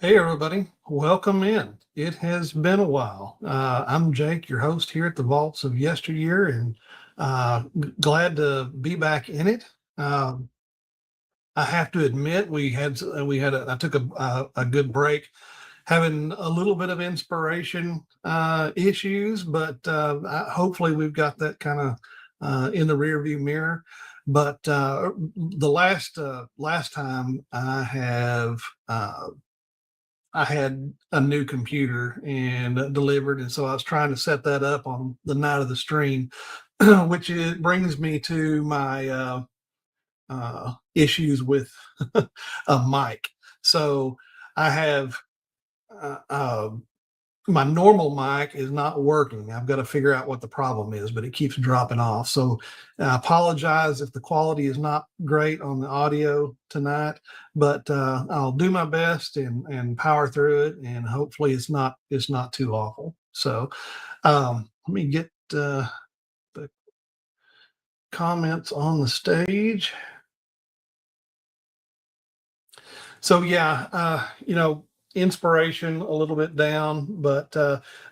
Hey, everybody. Welcome in. It has been a while. I'm Jake, your host here at the Vaults of Yesteryear, and glad to be back in it. Um, I have to admit, I took a good break, having a little bit of inspiration issues, but hopefully we've got that kind of in the rearview mirror. But the last time I had a new computer and delivered, and so I was trying to set that up on the night of the stream, which brings me to my issues with a mic. So I have uh, uh, my normal mic is not working. I've got to figure out what the problem is, but it keeps dropping off. So I apologize if the quality is not great on the audio tonight, but I'll do my best and power through it, and hopefully it's not too awful. So let me get the comments on the stage. So yeah, inspiration a little bit down, but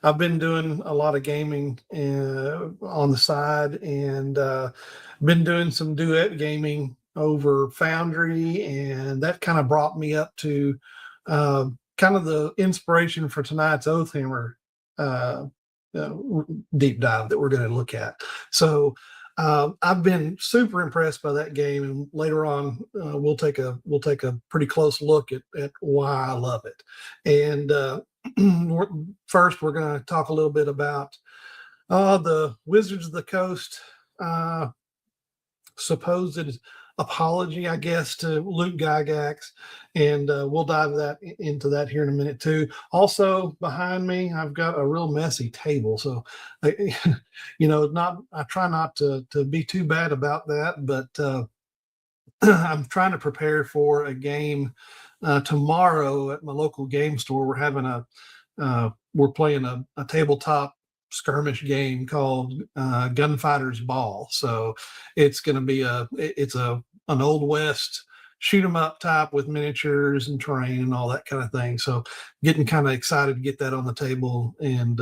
I've been doing a lot of gaming on the side, and been doing some duet gaming over Foundry, and that kind of brought me up to uh, kind of the inspiration for tonight's Oathhammer uh, uh, deep dive that we're going to look at. So I've been super impressed by that game, and later on we'll take a pretty close look at why I love it. And first, we're going to talk a little bit about the Wizards of the Coast uh, supposed apology, I guess, to Luke Gygax, and we'll dive into that here in a minute too. Also, behind me, I've got a real messy table, so not. I try not to be too bad about that, but I'm trying to prepare for a game tomorrow at my local game store. We're playing a tabletop skirmish game called Gunfighter's Ball. So it's going to be it's an old west shoot 'em up type with miniatures and terrain and all that kind of thing. So getting kind of excited to get that on the table and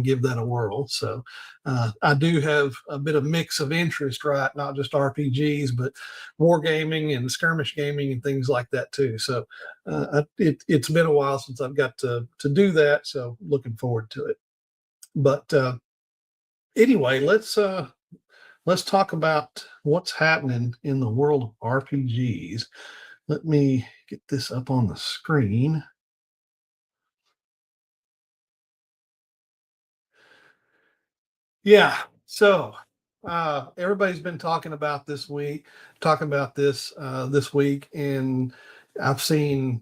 give that a whirl. So I do have a bit of mix of interest, right? Not just RPGs, but wargaming and skirmish gaming and things like that too. So it's been a while since I've got to do that. So looking forward to it. But anyway, let's talk about what's happening in the world of RPGs. Let me get this up on the screen. Yeah. So everybody's been talking about this week, and I've seen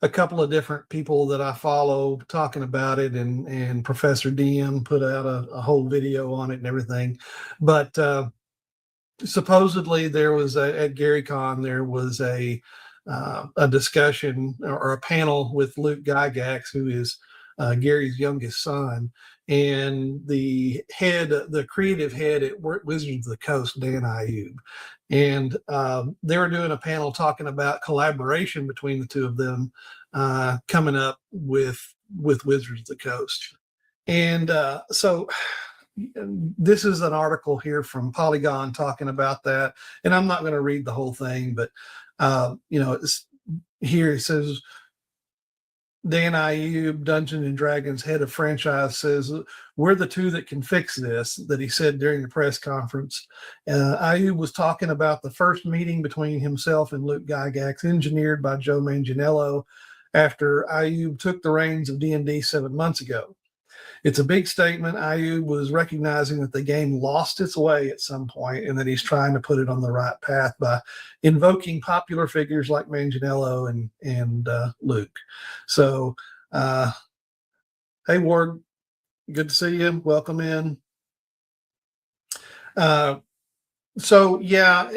a couple of different people that I follow talking about it, and Professor DM put out a whole video on it and everything. But supposedly there was at GaryCon there was a discussion or a panel with Luke Gygax, who is Gary's youngest son, and the creative head at Wizards of the Coast, Dan Ayub. And they were doing a panel talking about collaboration between the two of them coming up with Wizards of the Coast. And so this is an article here from Polygon talking about that, and I'm not going to read the whole thing, but here it says Dan Ayub, Dungeons and Dragons head of franchise, says we're the two that can fix this. That he said during the press conference. Ayub was talking about the first meeting between himself and Luke Gygax, engineered by Joe Manganiello, after Ayub took the reins of D&D 7 months ago. It's a big statement. Ayub was recognizing that the game lost its way at some point, and that he's trying to put it on the right path by invoking popular figures like Manganiello and Luke. So, hey Ward, good to see you. Welcome in. So yeah,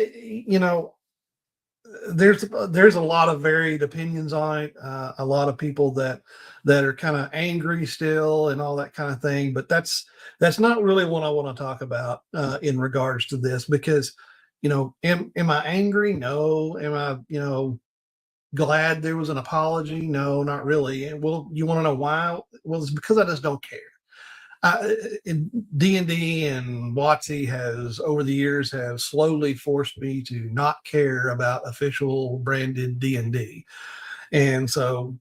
there's a lot of varied opinions on it. A lot of people that are kind of angry still and all that kind of thing. But that's not really what I want to talk about in regards to this, because am I angry? No. Am I glad there was an apology? No, not really. And well, you want to know why? Well, it's because I just don't care. In D&D and WOTC has over the years have slowly forced me to not care about official branded D&D. And so,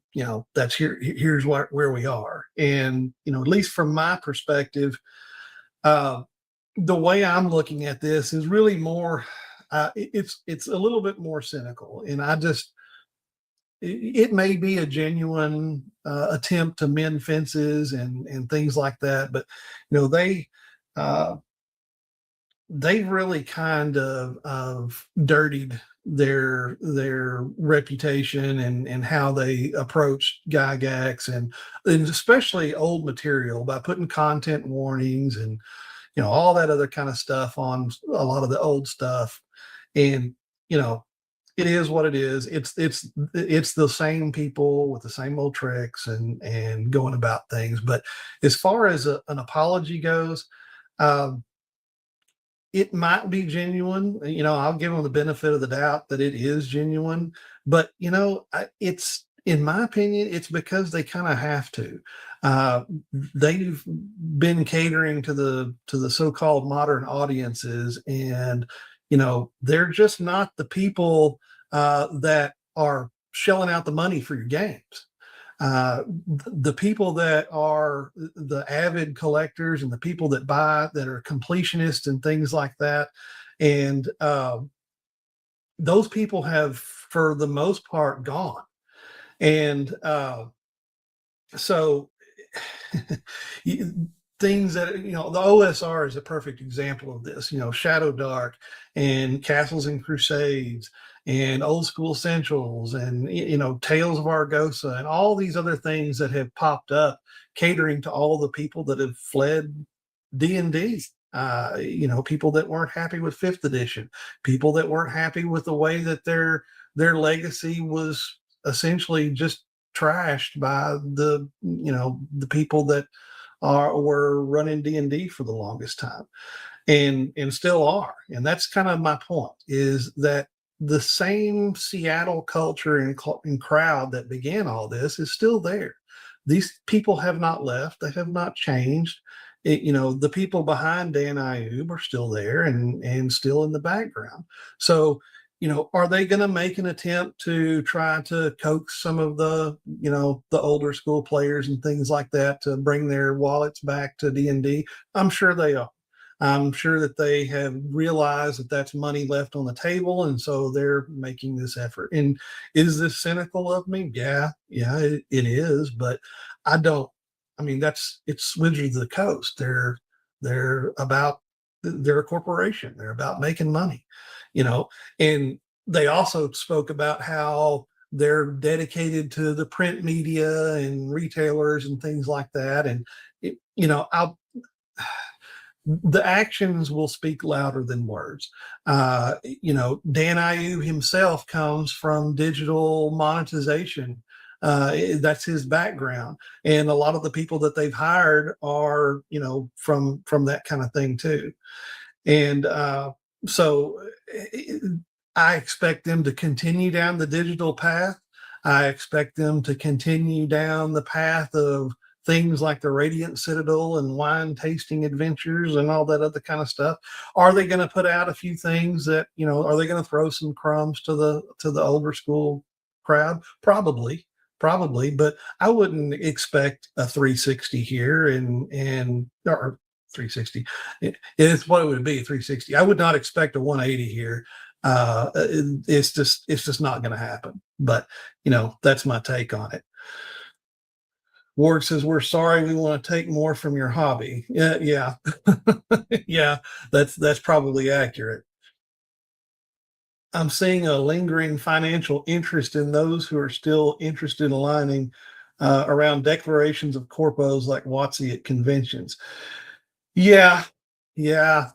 that's here's where we are. And, at least from my perspective, uh, the way I'm looking at this is really more, it's a little bit more cynical. And it may be a genuine attempt to mend fences and things like that, but you know they uh, they really kind of dirtied their reputation and how they approached Gygax and especially old material by putting content warnings and all that other kind of stuff on a lot of the old stuff. And you know it is what it is. It's the same people with the same old tricks and going about things. But as far as an apology goes, um, it might be genuine. I'll give them the benefit of the doubt that it is genuine. But it's in my opinion, it's because they kind of have to. Uh, they've been catering to the so-called modern audiences, and they're just not the people that are shelling out the money for your games. The people that are the avid collectors and the people that buy that are completionists and things like that, and those people have, for the most part, gone. And so things that the OSR is a perfect example of this. Shadow Dark and Castles and Crusades and Old School Essentials and Tales of Argosa and all these other things that have popped up, catering to all the people that have fled D&D. People that weren't happy with fifth edition, people that weren't happy with the way that their legacy was essentially just trashed by the people that were running D&D for the longest time and still are. And that's kind of my point, is that the same Seattle culture and crowd that began all this is still there. These people have not left. They have not changed. The people behind Dan Ayub are still there and still in the background. So, are they going to make an attempt to try to coax some of the older school players and things like that to bring their wallets back to D&D? I'm sure they are. I'm sure that they have realized that that's money left on the table, and so they're making this effort. And is this cynical of me? Yeah, it is. But I don't. I mean, it's Wizards of the Coast. They're about they're a corporation. They're about making money, you know. And they also spoke about how they're dedicated to the print media and retailers and things like that. And I the actions will speak louder than words. Dan Ayub himself comes from digital monetization. That's his background, and a lot of the people that they've hired are, from that kind of thing too. And so I expect them to continue down the digital path. I expect them to continue down the path of things like the Radiant Citadel and wine tasting adventures and all that other kind of stuff. Are they going to put out a few things that, are they going to throw some crumbs to the older school crowd? Probably, but I wouldn't expect a 360 here and or 360. It's what it would be, 360. I would not expect a 180 here. It's just not going to happen. But that's my take on it. Ward says, "We're sorry. We want to take more from your hobby." Yeah. Yeah. That's probably accurate. I'm seeing a lingering financial interest in those who are still interested in aligning around declarations of corpos like WOTC at conventions. Yeah, yeah,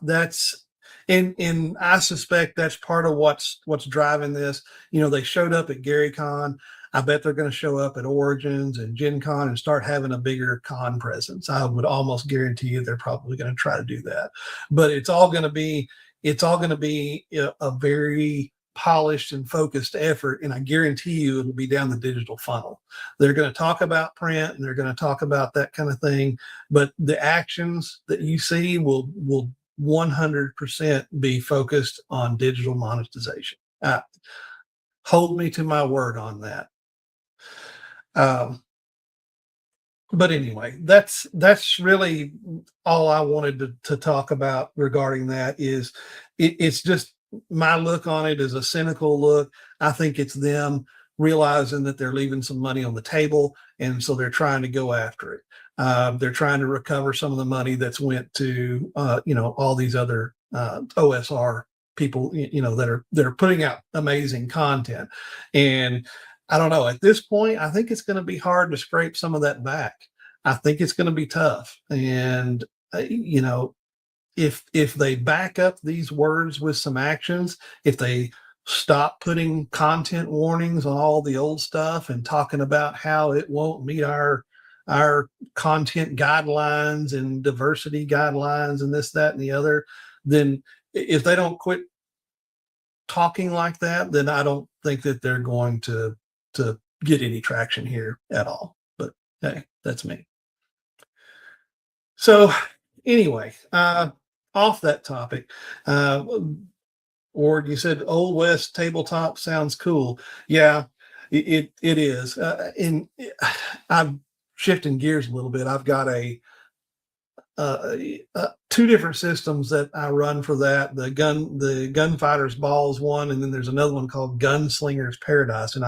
and I suspect that's part of what's driving this. They showed up at Gary Con. I bet they're going to show up at Origins and Gen Con and start having a bigger con presence. I would almost guarantee you they're probably going to try to do that. But it's all going to be a very polished and focused effort, and I guarantee you it'll be down the digital funnel. They're going to talk about print and they're going to talk about that kind of thing, but the actions that you see will 100% be focused on digital monetization. Hold me to my word on that. Um, but anyway, that's really all I wanted to talk about regarding that. Is it's just my look on it is a cynical look. I think it's them realizing that they're leaving some money on the table, and so they're trying to go after it. They're trying to recover some of the money that's went to all these other OSR people, that are putting out amazing content. And I don't know, at this point, I think it's going to be hard to scrape some of that back. I think it's going to be tough. And, if they back up these words with some actions, if they stop putting content warnings on all the old stuff and talking about how it won't meet our content guidelines and diversity guidelines and this, that, and the other, then if they don't quit talking like that, then I don't think that they're going to get any traction here at all. But hey, that's me. So anyway, off that topic, or you said Old West tabletop sounds cool. Yeah, it is. I'm shifting gears a little bit. I've got two different systems that I run for that. The Gunfighter's Balls one, and then there's another one called Gunslinger's Paradise. And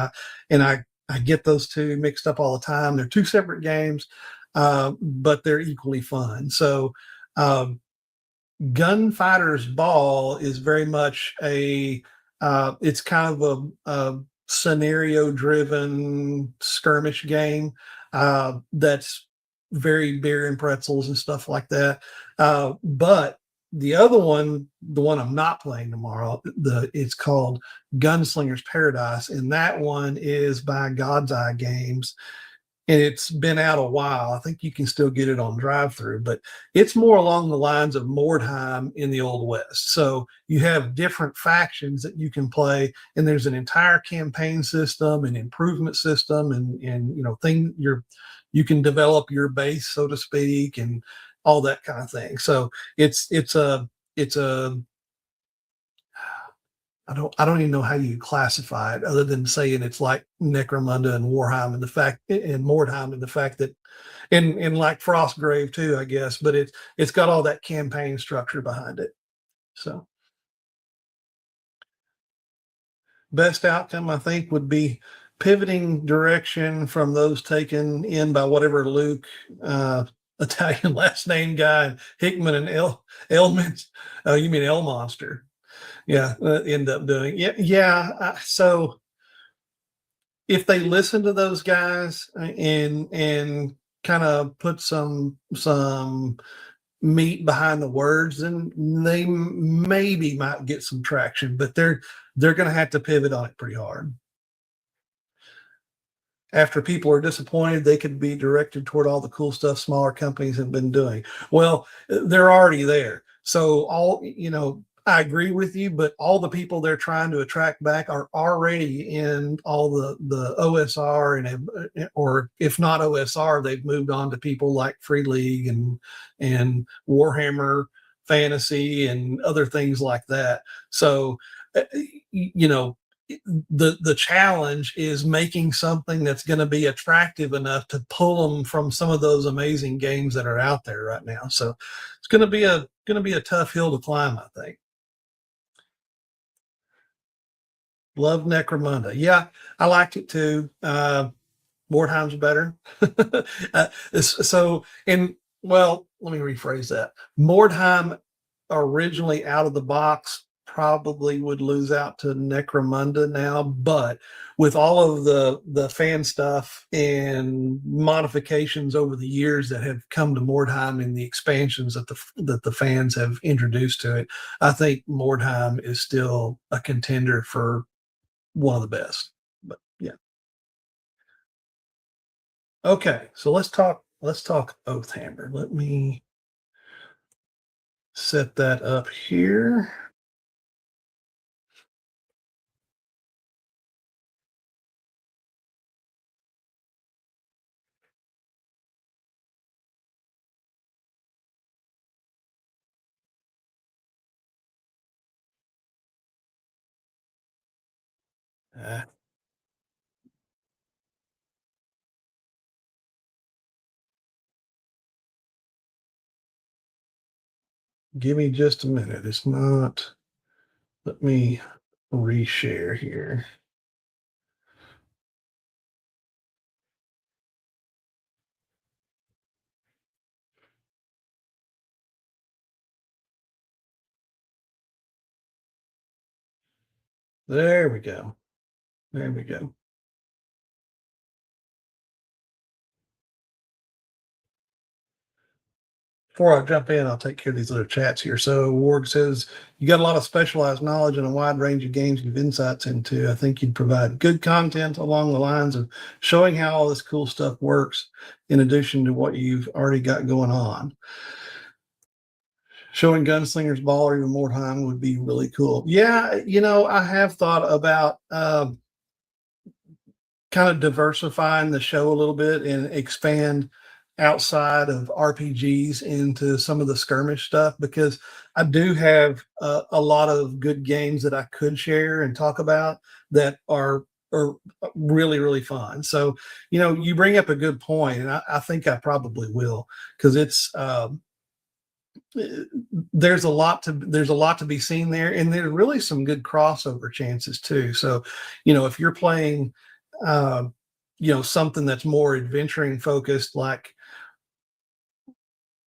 I get those two mixed up all the time. They're two separate games, but they're equally fun. So um, Gunfighter's Ball is very much it's kind of a scenario driven skirmish game that's very beer and pretzels and stuff like that. But the other one, the one I'm not playing tomorrow, it's called Gunslinger's Paradise, and that one is by God's Eye Games, and it's been out a while. I think you can still get it on drive through, but it's more along the lines of Mordheim in the Old West. So you have different factions that you can play, and there's an entire campaign system and improvement system, and you can develop your base, so to speak, and all that kind of thing. So it's a I don't even know how you classify it other than saying it's like Necromunda and Warheim and Mordheim and the fact that and like Frostgrave too, I guess, but it's got all that campaign structure behind it. So best outcome I think would be pivoting direction from those taken in by whatever Luke Italian last name guy, Hickman and Elmans. Oh, you mean El Monster? Yeah, end up doing. Yeah, yeah. So if they listen to those guys and kind of put some meat behind the words, then they maybe might get some traction. But they're going to have to pivot on it pretty hard. After people are disappointed, they could be directed toward all the cool stuff smaller companies have been doing. Well, they're already there. So I agree with you, but all the people they're trying to attract back are already in all the OSR or if not OSR, they've moved on to people like Free League and Warhammer Fantasy and other things like that. So, uh, you know, the challenge is making something that's going to be attractive enough to pull them from some of those amazing games that are out there right now. So it's going to be a tough hill to climb, I think. Love Necromunda. Yeah, I liked it too. Mordheim's better. Let me rephrase that. Mordheim originally out of the box probably would lose out to Necromunda now, but with all of the fan stuff and modifications over the years that have come to Mordheim and the expansions that the fans have introduced to it, I think Mordheim is still a contender for one of the best. But yeah. Okay, so let's talk Oathhammer. Let me set that up here. Uh, Give me just a minute. It's not. Let me reshare here. There we go. There we go. Before I jump in, I'll take care of these little chats here. So Ward says, you got a lot of specialized knowledge and a wide range of games you've insights into. I think you'd provide good content along the lines of showing how all this cool stuff works in addition to what you've already got going on. Showing gunslingers ball even more time would be really cool. Yeah, I have thought about kind of diversifying the show a little bit and expand outside of RPGs into some of the skirmish stuff, because I do have a lot of good games that I could share and talk about that are really really fun. So you bring up a good point, and I think I probably will, because it's eh, there's a lot to be seen there, and there's really some good crossover chances too. So if you're playing uh, something that's more adventuring focused, like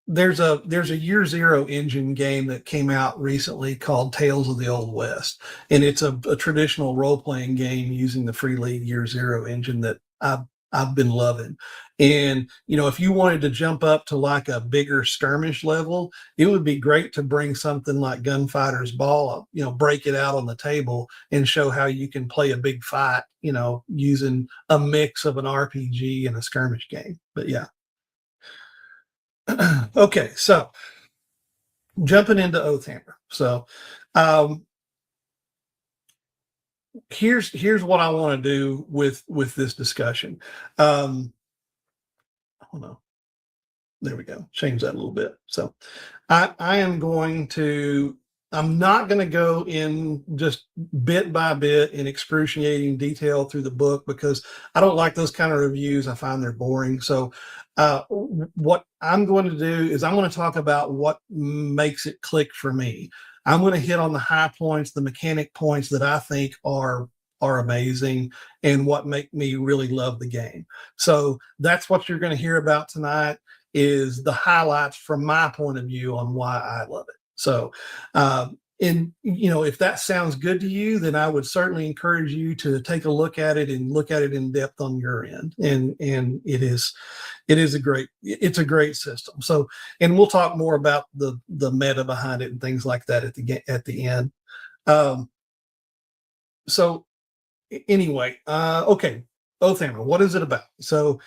there's a year zero engine game that came out recently called Tales of the Old West, and it's a traditional role-playing game using the free league year zero engine that I've been loving. And if you wanted to jump up to like a bigger skirmish level, it would be great to bring something like Gunfighter's Ball up, break it out on the table and show how you can play a big fight, using a mix of an RPG and a skirmish game. But yeah. Okay, so jumping into Oathhammer. So um, here's what I want to do with this discussion. Hold on, there we go. Change that a little bit. So I am going to. I'm not going to go in just bit by bit in excruciating detail through the book, because I don't like those kind of reviews. I find they're boring. So, what I'm going to do is I'm going to talk about what makes it click for me. I'm going to hit on the high points, the mechanic points that I think are amazing and what make me really love the game. So that's what you're going to hear about tonight, is the highlights from my point of view on why I love it. So, and if that sounds good to you, then I would certainly encourage you to take a look at it and look at it in depth on your end. And it's a great system. So, and we'll talk more about the meta behind it and things like that at the end. Um, so anyway, okay, Oathhammer, what is it about? So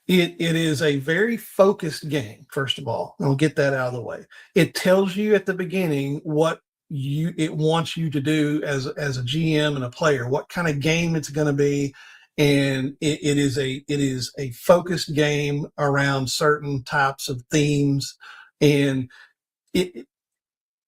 it is a very focused game. First of all, I'll get that out of the way. It tells you at the beginning what it wants you to do as a GM and a player, what kind of game it's going to be, and it is a focused game around certain types of themes, and it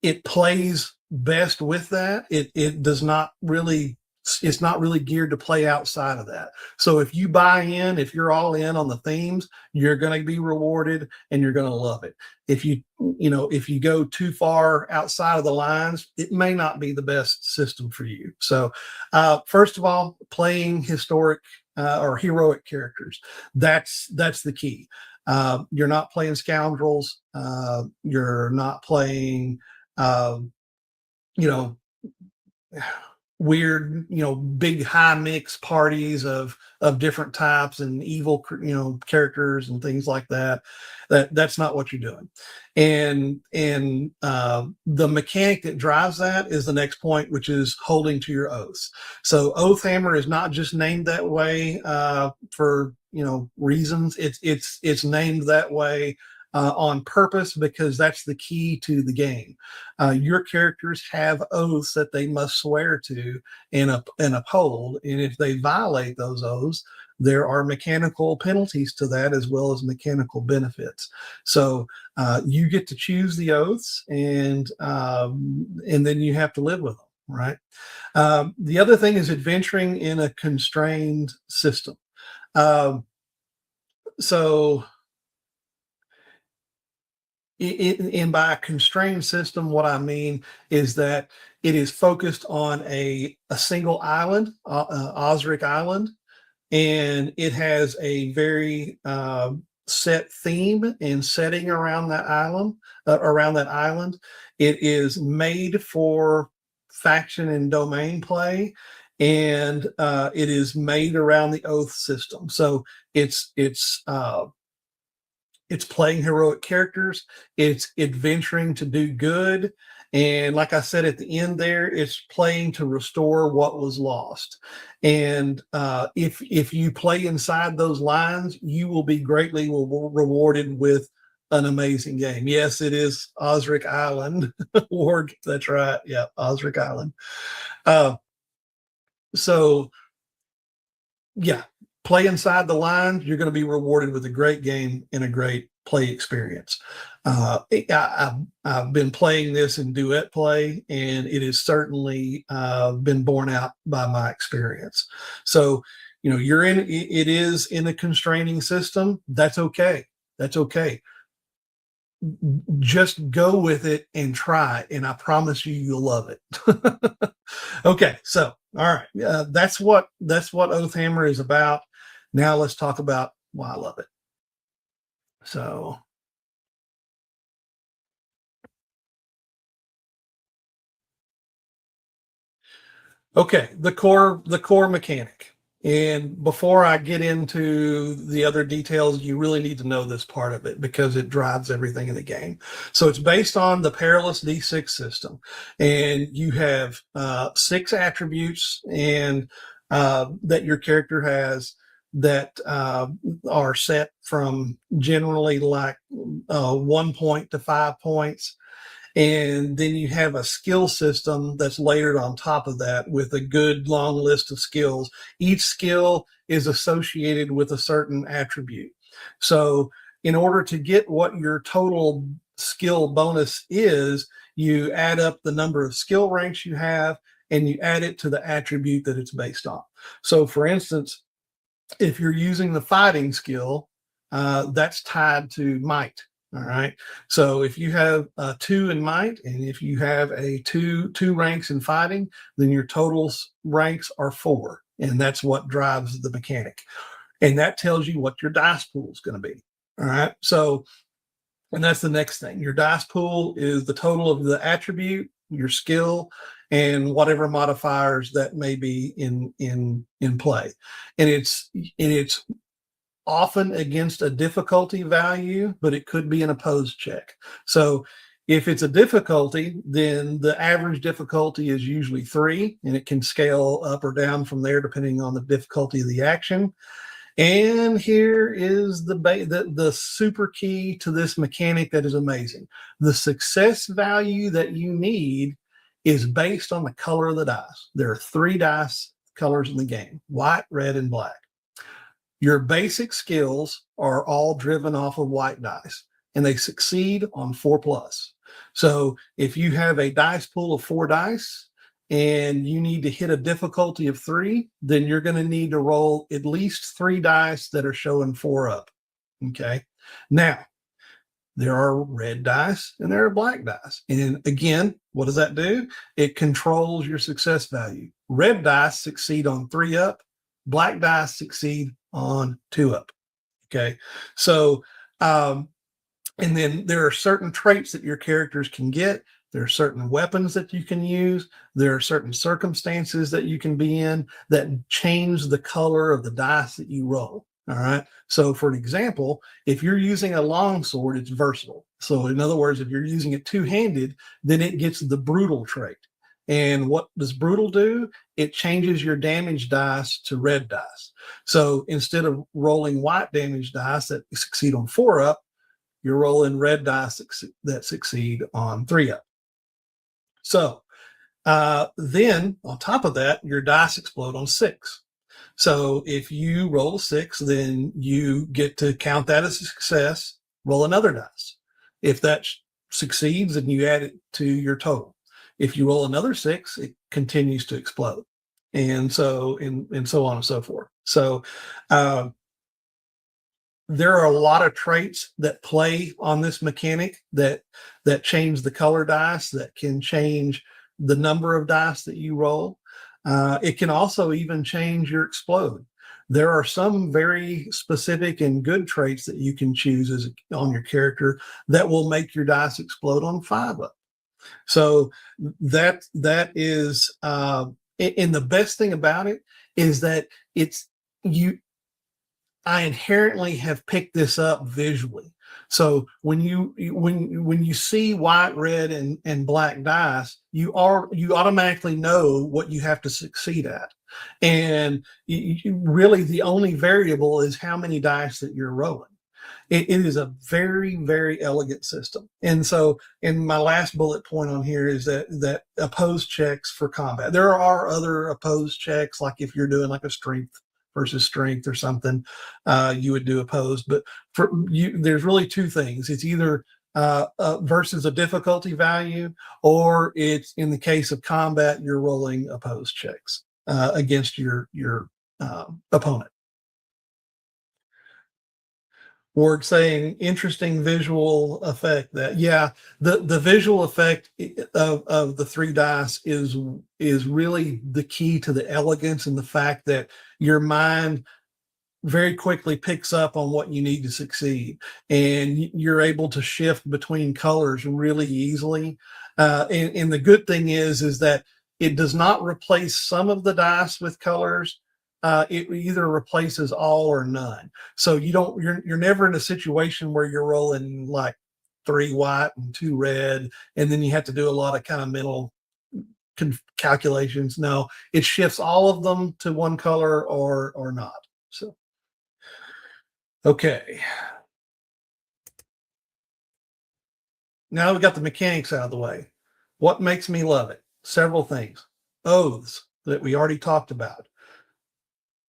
it plays best with that. It does not really, it's not really geared to play outside of that. So if you buy in, if you're all in on the themes, you're going to be rewarded and you're going to love it. If if you go too far outside of the lines, it may not be the best system for you. So first of all, playing historic or heroic characters, that's the key. You're not playing scoundrels. You're not playing um, you know, weird, big high mix parties of different types and evil, characters and things like that. That's not what you're doing. And the mechanic that drives that is the next point, which is holding to your oaths. So Oathhammer is not just named that way for reasons. It's named that way on purpose, because that's the key to the game. Your characters have oaths that they must swear to and uphold, and if they violate those oaths, there are mechanical penalties to that as well as mechanical benefits. So you get to choose the oaths, and then you have to live with them. right? The other thing is adventuring in a constrained system. Um, so, in by a constrained system, what I mean is that it is focused on a single island, Osric Island, and it has a very set theme and setting around that island. It is made for faction and domain play, and it is made around the oath system. So it's playing heroic characters, it's adventuring to do good, and like I said at the end there, it's playing to restore what was lost. And if you play inside those lines, you will be greatly rewarded with an amazing game. Yes, it is Osric Island. Org, that's right. Yeah, Osric Island. Uh, so yeah, play inside the lines. You're going to be rewarded with a great game and a great play experience. I've been playing this in duet play, and it has certainly been borne out by my experience. So, you're in. It is in a constraining system. That's okay. That's okay. Just go with it and try, and I promise you, you'll love it. Okay, so all right, that's what Oathhammer is about. Now let's talk about why I love it. So, okay, the core mechanic. And before I get into the other details, you really need to know this part of it because it drives everything in the game. So it's based on the Perilous D6 system, and you have 6 attributes and that your character has that are set from generally like 1 point to 5 points, and then you have a skill system that's layered on top of that with a good long list of skills. Each skill is associated with a certain attribute. So, in order to get what your total skill bonus is, you add up the number of skill ranks you have and you add it to the attribute that it's based on. So, for instance, if you're using the fighting skill, that's tied to might. All right. So if you have a 2 in might, and if you have a two ranks in fighting, then your total ranks are 4, and that's what drives the mechanic. And that tells you what your dice pool is going to be. All right. So, and that's the next thing. Your dice pool is the total of the attribute, your skill, and whatever modifiers that may be in play. And it's often against a difficulty value, but it could be an opposed check. So if it's a difficulty, then the average difficulty is usually 3, and it can scale up or down from there depending on the difficulty of the action. And here is the super key to this mechanic that is amazing. The success value that you need is based on the color of the dice. There are 3 dice colors in the game: white, red, and black. Your basic skills are all driven off of white dice, and they succeed on 4 plus. So if you have a dice pool of 4 dice and you need to hit a difficulty of 3, then you're going to need to roll at least 3 dice that are showing 4 up. Okay. Now, there are red dice and there are black dice. And again, what does that do? It controls your success value. Red dice succeed on 3 up, black dice succeed on 2 up. Okay. So, and then there are certain traits that your characters can get. There are certain weapons that you can use. There are certain circumstances that you can be in that change the color of the dice that you roll. All right. So, for an example, if you're using a longsword, it's versatile. So, in other words, if you're using it 2-handed, then it gets the brutal trait. And what does brutal do? It changes your damage dice to red dice. So, instead of rolling white damage dice that succeed on 4 up, you're rolling red dice that succeed on 3 up. So then on top of that, your dice explode on 6. So if you roll a 6, then you get to count that as a success, roll another dice. If that succeeds, then you add it to your total. If you roll another 6, it continues to explode. And so on and so forth. So uh, there are a lot of traits that play on this mechanic that change the color dice, that can change the number of dice that you roll. It can also even change your explode. There are some very specific and good traits that you can choose on your character that will make your dice explode on 5 up. So that is, and the best thing about it is that it's you I inherently have picked this up visually. So when you see white, red, and black dice, you automatically know what you have to succeed at, and really the only variable is how many dice that you're rolling. It is a very, very elegant system. And so, in my last bullet point on here is that opposed checks for combat. There are other opposed checks, like if you're doing like a strength versus strength or something, you would do opposed. But for you, there's really two things. It's either versus a difficulty value, or it's in the case of combat, you're rolling opposed checks against your opponent. Ward saying interesting visual effect. That, yeah, the visual effect of the 3 dice is really the key to the elegance, and the fact that your mind very quickly picks up on what you need to succeed, and you're able to shift between colors really easily. And the good thing is that it does not replace some of the dice with colors. It either replaces all or none. So you're never in a situation where you're rolling like 3 white and 2 red, and then you have to do a lot of kind of mental calculations. No, it shifts all of them to one color or not. So okay, now we got the mechanics out of the way. What makes me love it? Several things. Oaths that we already talked about.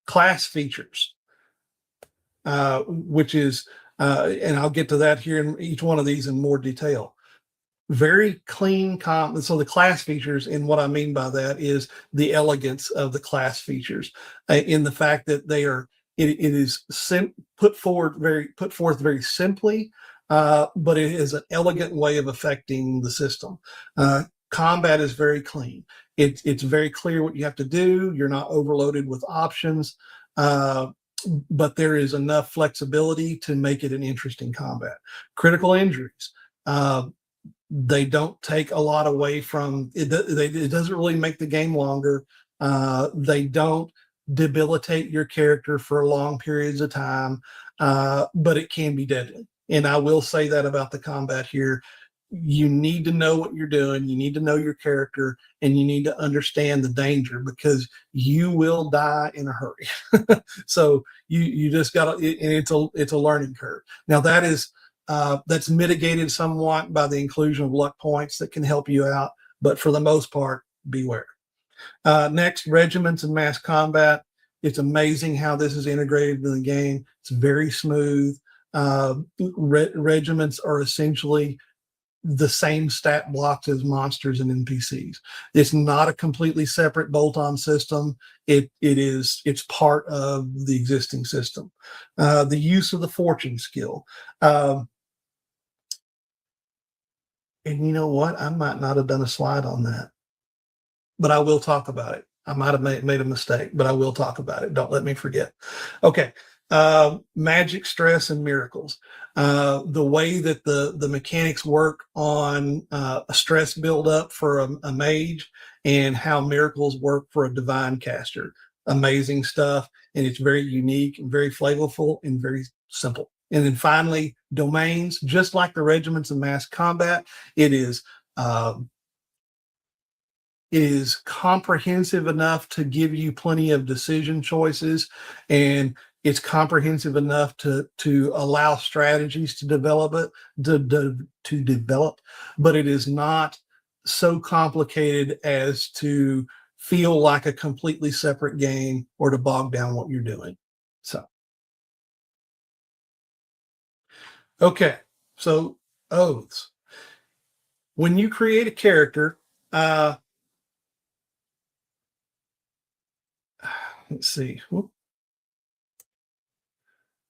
Class features, which is, and I'll get to that here in each one of these in more detail. Very clean so the class features, and what I mean by that is the elegance of the class features, in the fact that it is put forth very simply, but it is an elegant way of affecting the system. Combat is very clean. It's very clear what you have to do. You're not overloaded with options, uh, but there is enough flexibility to make it an interesting combat. Critical injuries. Uh, they don't take a lot away from it. It doesn't really make the game longer. They don't debilitate your character for long periods of time, but it can be deadly. And I will say that about the combat here. You need to know what you're doing. You need to know your character, and you need to understand the danger, because you will die in a hurry. So you just got to, and it's a learning curve. Now that's mitigated somewhat by the inclusion of luck points that can help you out, but for the most part, beware. Next, regiments and mass combat. It's amazing how this is integrated in the game. It's very smooth. Regiments are essentially the same stat blocks as monsters and NPCs. It's not a completely separate bolt-on system. It's part of the existing system. The use of the fortune skill. And you know what? I might not have done a slide on that, but I will talk about it. I might have made a mistake, but I will talk about it. Don't let me forget. Okay. Magic, stress, and miracles. The way that the mechanics work on a stress buildup for a mage, and how miracles work for a divine caster. Amazing stuff. And it's very unique and very flavorful and very simple. And then finally, domains. Just like the regiments of mass combat, it is um, it is comprehensive enough to give you plenty of decision choices, and it's comprehensive enough to allow strategies to to develop, but it is not so complicated as to feel like a completely separate game or to bog down what you're doing. So okay, so oaths. When you create a character, Uh, let's see.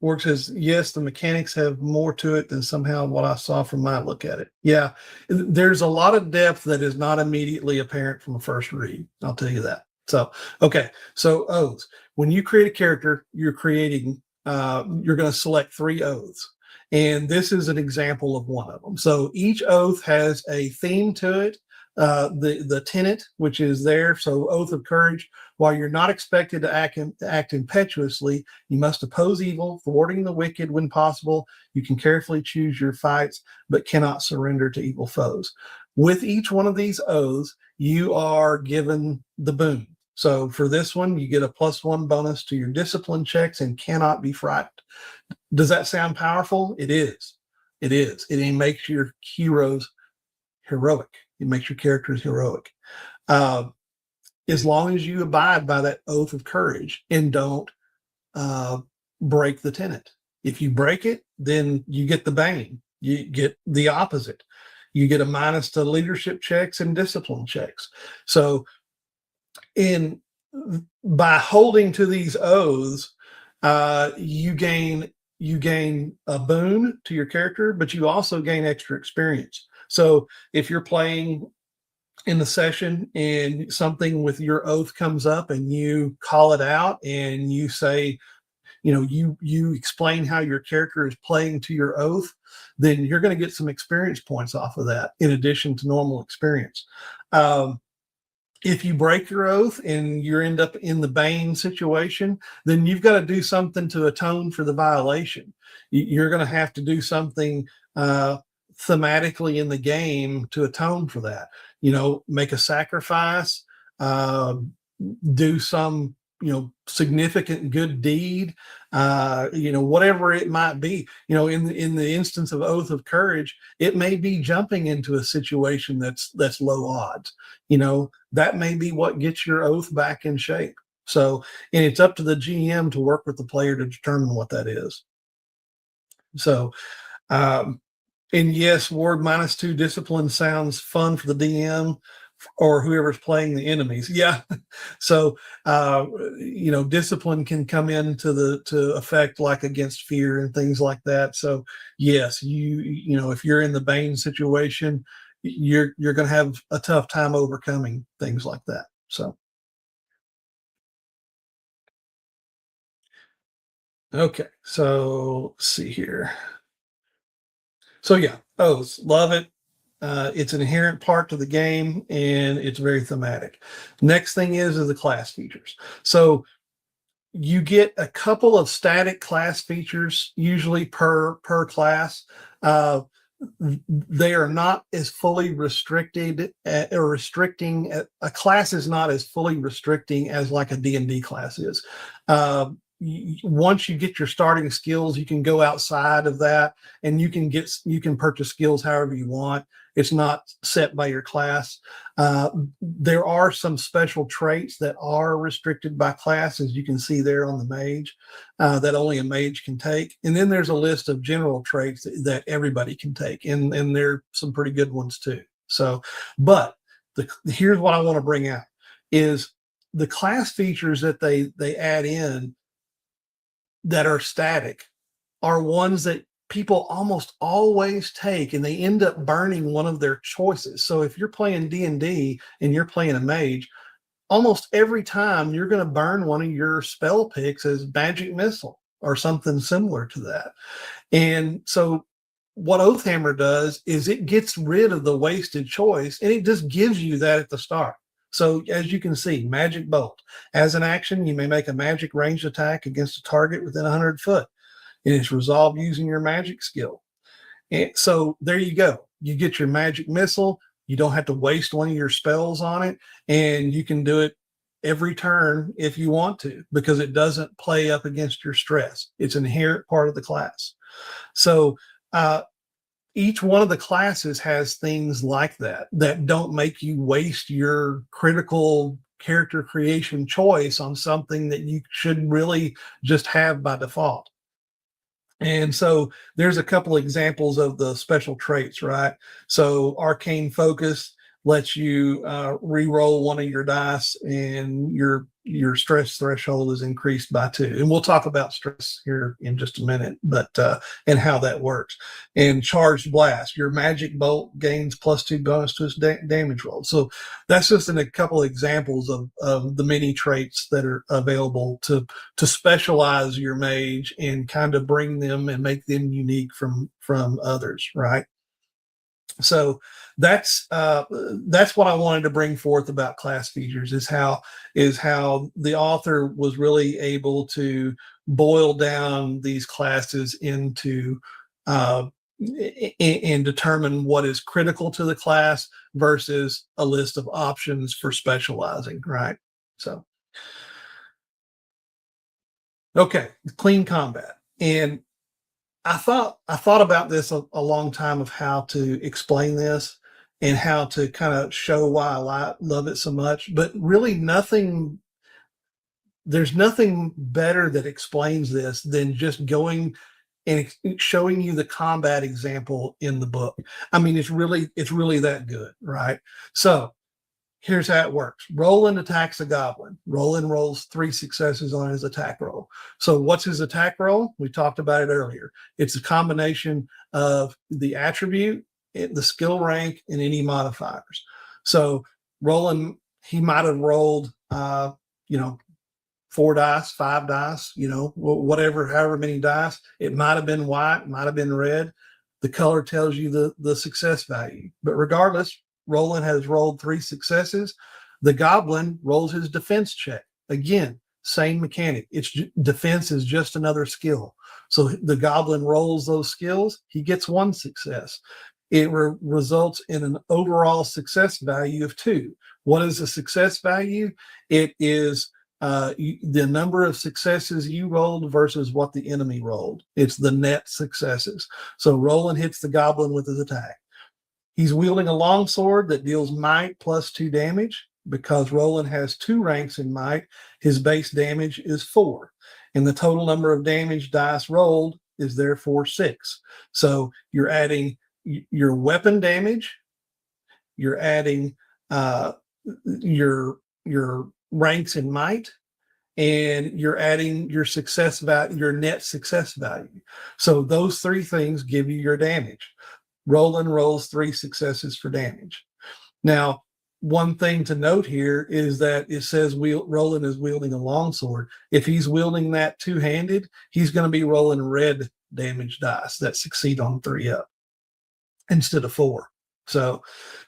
Work says, yes, the mechanics have more to it than somehow what I saw from my look at it. Yeah, there's a lot of depth that is not immediately apparent from a first read. I'll tell you that. So, okay. So, oaths. When you create a character, you're going to select 3 oaths. And this is an example of one of them. So, each oath has a theme to it. The tenet, which is there. So, oath of courage. While you're not expected to act impetuously, you must oppose evil, thwarting the wicked when possible. You can carefully choose your fights, but cannot surrender to evil foes. With each one of these oaths, you are given the boon. So for this one, you get a +1 bonus to your discipline checks and cannot be frightened. Does that sound powerful? It is. It is. It makes your heroes heroic. It makes your characters heroic. As long as you abide by that oath of courage and don't break the tenet. If you break it, then you get the bane. You get the opposite. You get a minus to leadership checks and discipline checks. So, in by holding to these oaths, you gain a boon to your character, but you also gain extra experience. So, if you're playing in the session and something with your oath comes up and you call it out and you say, you explain how your character is playing to your oath, then you're going to get some experience points off of that in addition to normal experience. If you break your oath and you end up in the bane situation, then you've got to do something to atone for the violation. You're going to have to do something thematically in the game to atone for that. Make a sacrifice, do some significant good deed, whatever it might be. In the instance of oath of courage, it may be jumping into a situation that's low odds. That may be what gets your oath back in shape. So, and it's up to the GM to work with the player to determine what that is. So, and yes, ward -2 discipline sounds fun for the DM or whoever's playing the enemies. Yeah. So, discipline can come to effect like against fear and things like that. So yes, if you're in the bane situation, you're going to have a tough time overcoming things like that. So, okay. So let's see here. So yeah, oaths, love it. It's an inherent part to the game, and it's very thematic. Next thing is the class features. So you get a couple of static class features, usually per class. They are not as fully restricted or restricting. A class is not as fully restricting as like a D&D class is. Once you get your starting skills, you can go outside of that and you can purchase skills however you want. It's not set by your class. There are some special traits that are restricted by class, as you can see there on the mage, that only a mage can take. And then there's a list of general traits that everybody can take, and there are some pretty good ones too. So, but here's what I want to bring out is the class features that they add in that are static are ones that people almost always take, and they end up burning one of their choices. So if you're playing D&D and you're playing a mage, almost every time you're going to burn one of your spell picks as magic missile or something similar to that. And so what Oathhammer does is it gets rid of the wasted choice, and it just gives you that at the start. So as you can see, Magic Bolt. As an action, you may make a magic ranged attack against a target within 100 foot. And it's resolved using your magic skill. And so there you go. You get your magic missile. You don't have to waste one of your spells on it. And you can do it every turn if you want to, because it doesn't play up against your stress. It's an inherent part of the class. So each one of the classes has things like that don't make you waste your critical character creation choice on something that you should really just have by default. And so there's a couple examples of the special traits, right? So arcane focus, lets you re-roll one of your dice, and your stress threshold is increased by 2. And we'll talk about stress here in just a minute, but and how that works. And charged blast, your magic bolt gains +2 bonus to its damage roll. So that's just a couple of examples of the many traits that are available to specialize your mage and kind of bring them and make them unique from others, right? So that's what I wanted to bring forth about class features, is how the author was really able to boil down these classes into and determine what is critical to the class versus a list of options for specializing, right? So okay, clean combat. And I thought about this a long time, of how to explain this and how to kind of show why I love it so much. But really, there's nothing better that explains this than just going and showing you the combat example in the book. I mean, it's really that good, right? So here's how it works. Roland attacks a goblin. Roland rolls 3 successes on his attack roll. So what's his attack roll? We talked about it earlier. It's a combination of the attribute, the skill rank, and any modifiers. So Roland, he might have rolled, you know, 4 dice, 5 dice, whatever, however many dice. It might have been white, might have been red. The color tells you the success value. But regardless, Roland has rolled 3 successes. The goblin rolls his defense check. Again, same mechanic. Defense is just another skill. So the goblin rolls those skills. He gets 1 success. It results in an overall success value of 2. What is a success value? It is the number of successes you rolled versus what the enemy rolled. It's the net successes. So Roland hits the goblin with his attack. He's wielding a longsword that deals might +2 damage. Because Roland has 2 ranks in might, his base damage is 4. And the total number of damage dice rolled is therefore 6. So you're adding your weapon damage, you're adding your ranks in might, and you're adding your success value, your net success value. So those 3 things give you your damage. Roland rolls 3 successes for damage. Now, one thing to note here is that it says Roland is wielding a longsword. If he's wielding that 2-handed, he's going to be rolling red damage dice that succeed on 3 up instead of 4. So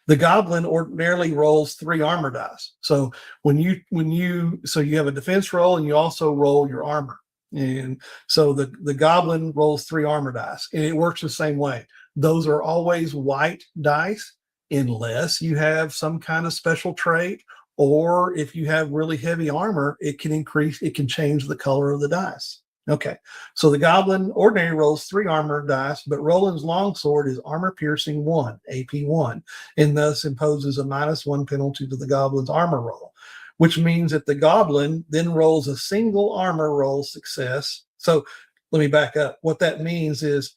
the goblin ordinarily rolls 3 armor dice. So you have a defense roll, and you also roll your armor. And so the goblin rolls 3 armor dice, and it works the same way. Those are always white dice, unless you have some kind of special trait, or if you have really heavy armor, it can change the color of the dice. Okay, so the goblin ordinary rolls 3 armor dice, but Roland's longsword is armor piercing 1, AP 1, and thus imposes a -1 penalty to the goblin's armor roll, which means that the goblin then rolls a single armor roll success. So let me back up. What that means is,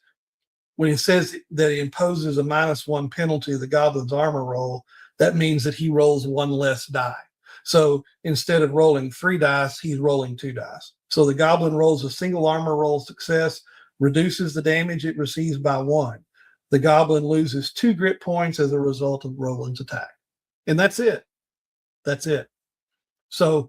when it says that it imposes a -1 penalty to the goblin's armor roll, that means that he rolls 1 less die. So instead of rolling 3 dice, he's rolling 2 dice. So the goblin rolls a single armor roll success, reduces the damage it receives by 1. The goblin loses 2 grit points as a result of Roland's attack. And that's it. That's it. So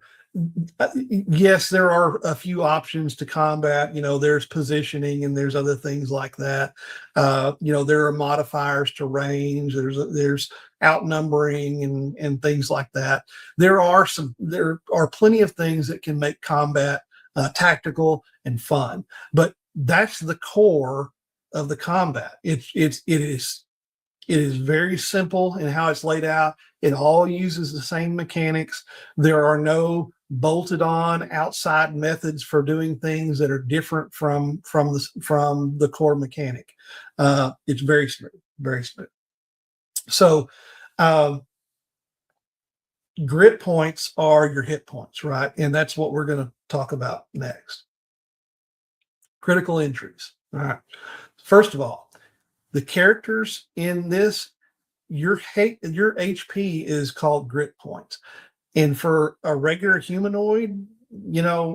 yes, there are a few options to combat. There's positioning, and there's other things like that. There are modifiers to range. There's outnumbering and things like that. There are plenty of things that can make combat tactical and fun. But that's the core of the combat. It is very simple in how it's laid out. It all uses the same mechanics. There are no bolted on outside methods for doing things that are different from the core mechanic. It's very smooth, very smooth. So grit points are your hit points, right? And that's what we're going to talk about next. Critical injuries. All right. First of all, the characters in this your HP is called grit points. And for a regular humanoid,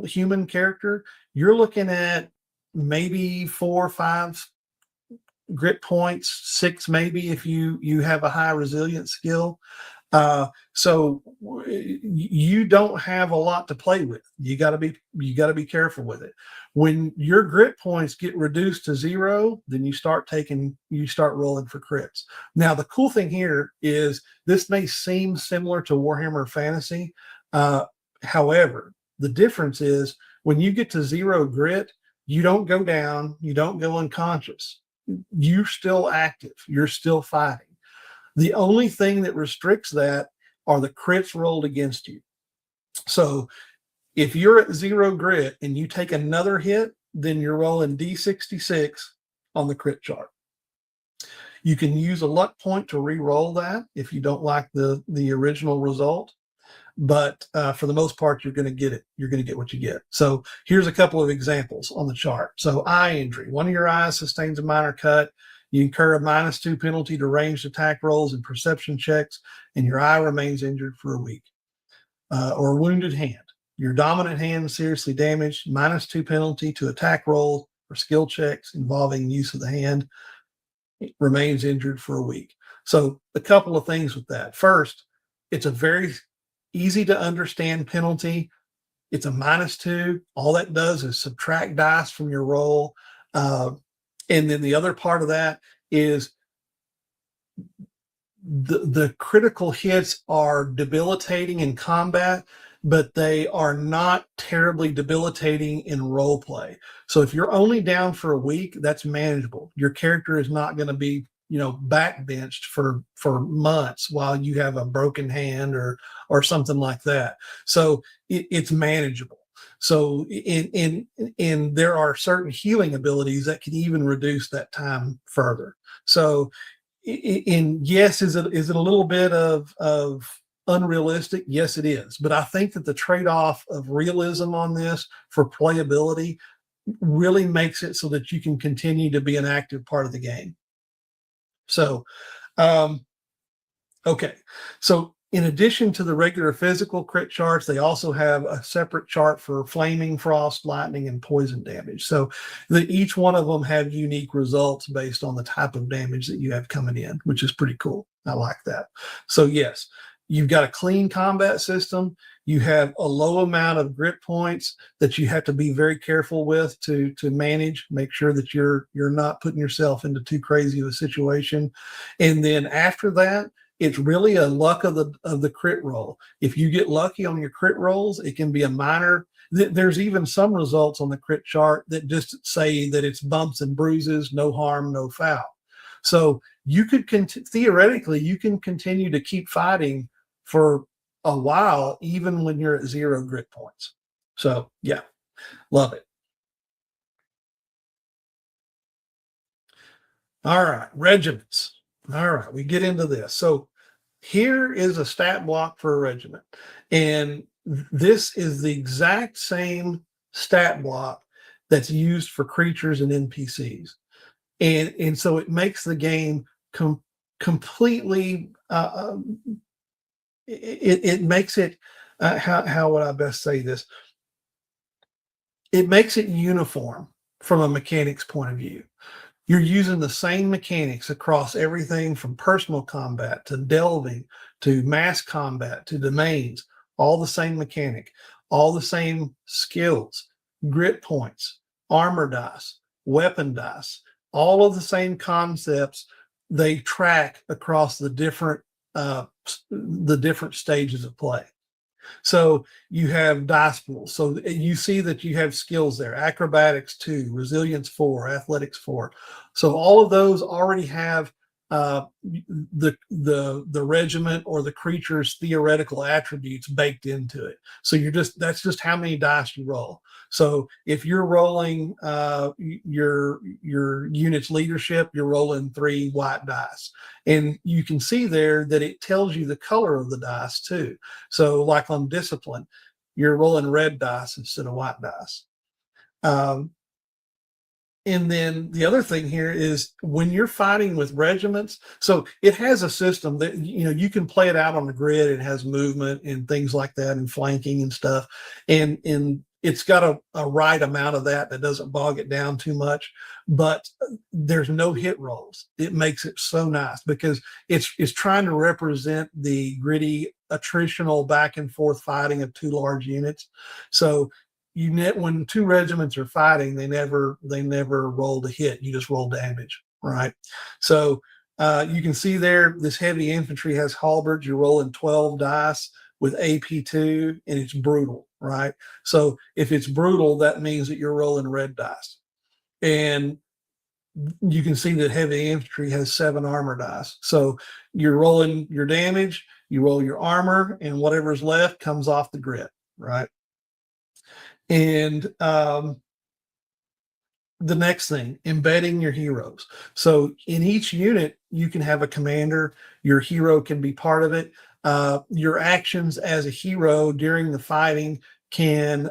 human character, you're looking at maybe 4 or 5 grit points, 6 maybe if you have a high resilience skill. So you don't have a lot to play with. You got to be careful with it. When your grit points get reduced to 0, then you start rolling for crits. Now the cool thing here is this may seem similar to Warhammer Fantasy. However, the difference is when you get to 0 grit, you don't go down, you don't go unconscious. You're still active, you're still fighting. The only thing that restricts that are the crits rolled against you. So if you're at 0 grit and you take another hit, then you're rolling D66 on the crit chart. You can use a luck point to re-roll that if you don't like the original result. But for the most part, you're going to get it. You're going to get what you get. So here's a couple of examples on the chart. So eye injury. One of your eyes sustains a minor cut. You incur a -2 penalty to ranged attack rolls and perception checks, and your eye remains injured for a week. Or wounded hand. Your dominant hand seriously damaged, -2 penalty to attack rolls or skill checks involving use of the hand. It remains injured for a week. So a couple of things with that. First, it's a very easy to understand penalty. It's a -2. All that does is subtract dice from your roll. And then the other part of that is the critical hits are debilitating in combat, but they are not terribly debilitating in role play. So if you're only down for a week, that's manageable. Your character is not going to be, backbenched for months while you have a broken hand or something like that. So it's manageable. So in there are certain healing abilities that can even reduce that time further. So yes, is it a little bit of unrealistic? Yes, it is. But I think that the trade-off of realism on this for playability really makes it so that you can continue to be an active part of the game. So, okay. So in addition to the regular physical crit charts, they also have a separate chart for flaming, frost, lightning, and poison damage. So each one of them have unique results based on the type of damage that you have coming in, which is pretty cool. I like that. So yes, you've got a clean combat system. You have a low amount of grit points that you have to be very careful with to manage. Make sure that you're not putting yourself into too crazy of a situation. And then after that, it's really a luck of the crit roll. If you get lucky on your crit rolls, it can be a minor. There's even some results on the crit chart that just say that it's bumps and bruises, no harm, no foul. So you could theoretically you can continue to keep fighting for a while, even when you're at 0 grit points. So yeah, love it. All right, regiments. All right, we get into this. So here is a stat block for a regiment. And this is the exact same stat block that's used for creatures and NPCs. And so it makes the game completely, it makes it, how would I best say this? It makes it uniform from a mechanics point of view. You're using the same mechanics across everything from personal combat to delving to mass combat to domains, all the same mechanic, all the same skills, grit points, armor dice, weapon dice, all of the same concepts. They track across the different stages of play. So you have dice pools. So you see that you have skills there: acrobatics 2, resilience 4, athletics 4. So all of those already have the regiment or the creature's theoretical attributes baked into it. So that's just how many dice you roll. So if you're rolling your unit's leadership, you're rolling 3 white dice, and you can see there that it tells you the color of the dice too. So like on discipline, you're rolling red dice instead of white dice. And then the other thing here is when you're fighting with regiments, so it has a system that you can play it out on the grid. It has movement and things like that, and flanking and stuff, and it's got a right amount of that doesn't bog it down too much. But there's no hit rolls. It makes it so nice because it's trying to represent the gritty attritional back and forth fighting of two large units. So when two regiments are fighting, they never roll to hit. You just roll damage, right? So you can see there, this heavy infantry has halberds. You're rolling 12 dice with AP2, and it's brutal, right? So if it's brutal, that means that you're rolling red dice. And you can see that heavy infantry has 7 armor dice. So you're rolling your damage, you roll your armor, and whatever's left comes off the grid, right? And the next thing, embedding your heroes. So in each unit, you can have a commander. Your hero can be part of it. Your actions as a hero during the fighting can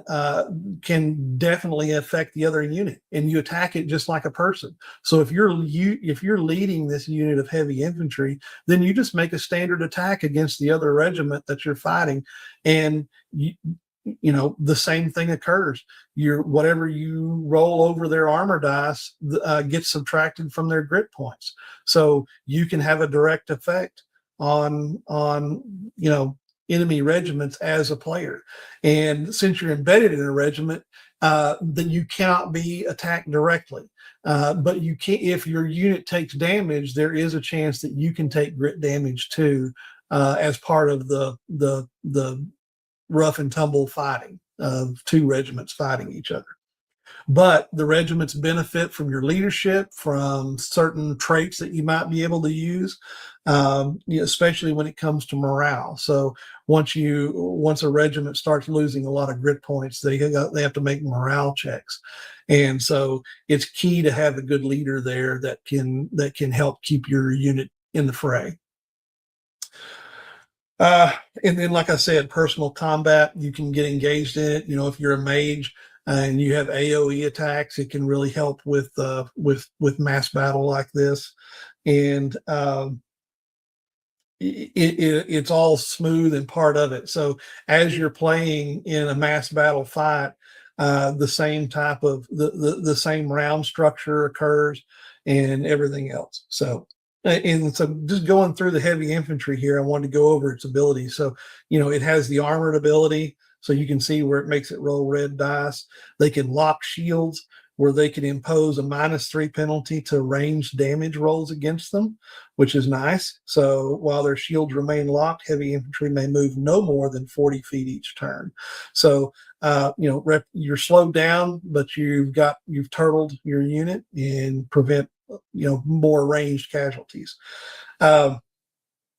definitely affect the other unit, and you attack it just like a person. So if you're leading this unit of heavy infantry, then you just make a standard attack against the other regiment that you're fighting, and the same thing occurs. Whatever you roll over their armor dice gets subtracted from their grit points. So you can have a direct effect on enemy regiments as a player. And since you're embedded in a regiment, then you cannot be attacked directly. But you can, if your unit takes damage, there is a chance that you can take grit damage too, as part of the rough and tumble fighting of two regiments fighting each other. But the regiments benefit from your leadership, from certain traits that you might be able to use, especially when it comes to morale. So once a regiment starts losing a lot of grit points, they have to make morale checks, and so it's key to have a good leader there that can help keep your unit in the fray. And then, like I said, personal combat, you can get engaged in it. If you're a mage and you have AoE attacks, it can really help with mass battle like this. And it's all smooth and part of it. So as you're playing in a mass battle fight, the same type of the same round structure occurs and everything else. So just going through the heavy infantry here, I wanted to go over its abilities. So it has the armored ability, so you can see where it makes it roll red dice. They can lock shields, where they can impose a -3 penalty to ranged damage rolls against them, which is nice. So while their shields remain locked, heavy infantry may move no more than 40 feet each turn. So you're slowed down, but you've turtled your unit and prevent more ranged casualties. And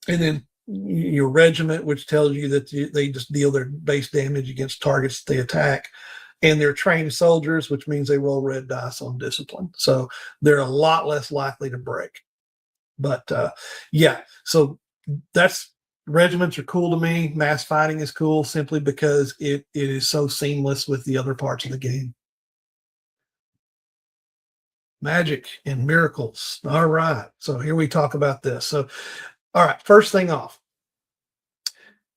then your regiment, which tells you that they just deal their base damage against targets they attack. And they're trained soldiers, which means they roll red dice on discipline. So they're a lot less likely to break. But so regiments are cool to me. Mass fighting is cool simply because it is so seamless with the other parts of the game. Magic and miracles. All right. So here we talk about this. So, all right. First thing off,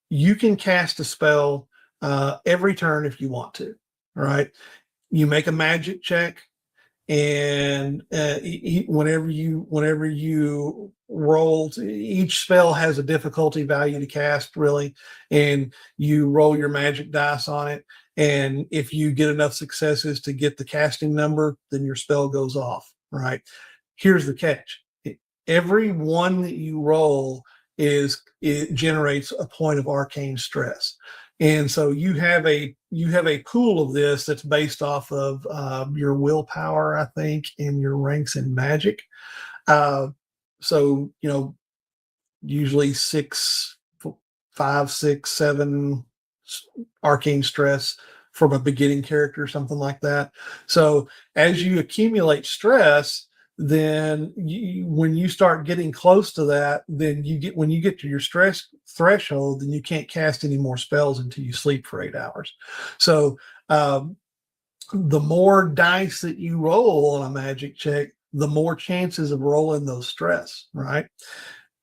you can cast a spell every turn if you want to. All right. You make a magic check, and whenever you roll, each spell has a difficulty value to cast, really, and you roll your magic dice on it. And if you get enough successes to get the casting number, then your spell goes off. Right. Here's the catch: every one that you roll it generates a point of arcane stress. And so you have a pool of this that's based off of your willpower, I think, and your ranks in magic. So usually 5, 6, 7 arcane stress from a beginning character, something like that. So as you accumulate stress, then when you start getting close to that, then when you get to your stress threshold, then you can't cast any more spells until you sleep for 8 hours. So The more dice that you roll on a magic check, the more chances of rolling those stress, right?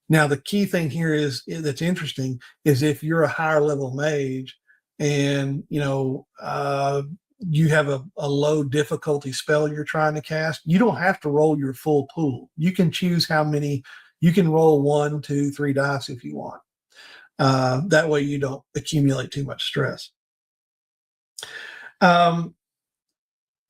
Now, the key thing here is that's interesting is if you're a higher level mage and you have a low difficulty spell you're trying to cast, you don't have to roll your full pool. You can choose how many. You can roll 1, 2, 3 dice if you want. That way, you don't accumulate too much stress. Um,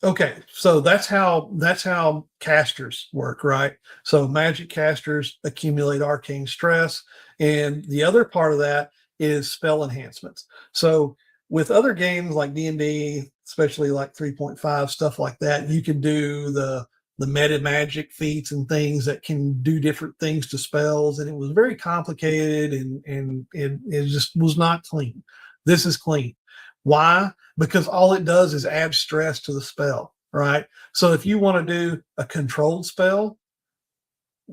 Okay, so that's how casters work, right? So magic casters accumulate arcane stress, and the other part of that is spell enhancements. So with other games like D&D, especially like 3.5 stuff like that, you can do the meta magic feats and things that can do different things to spells, and it was very complicated and it just was not clean. This is clean. Why? Because all it does is add stress to the spell, right? So if you want to do a controlled spell,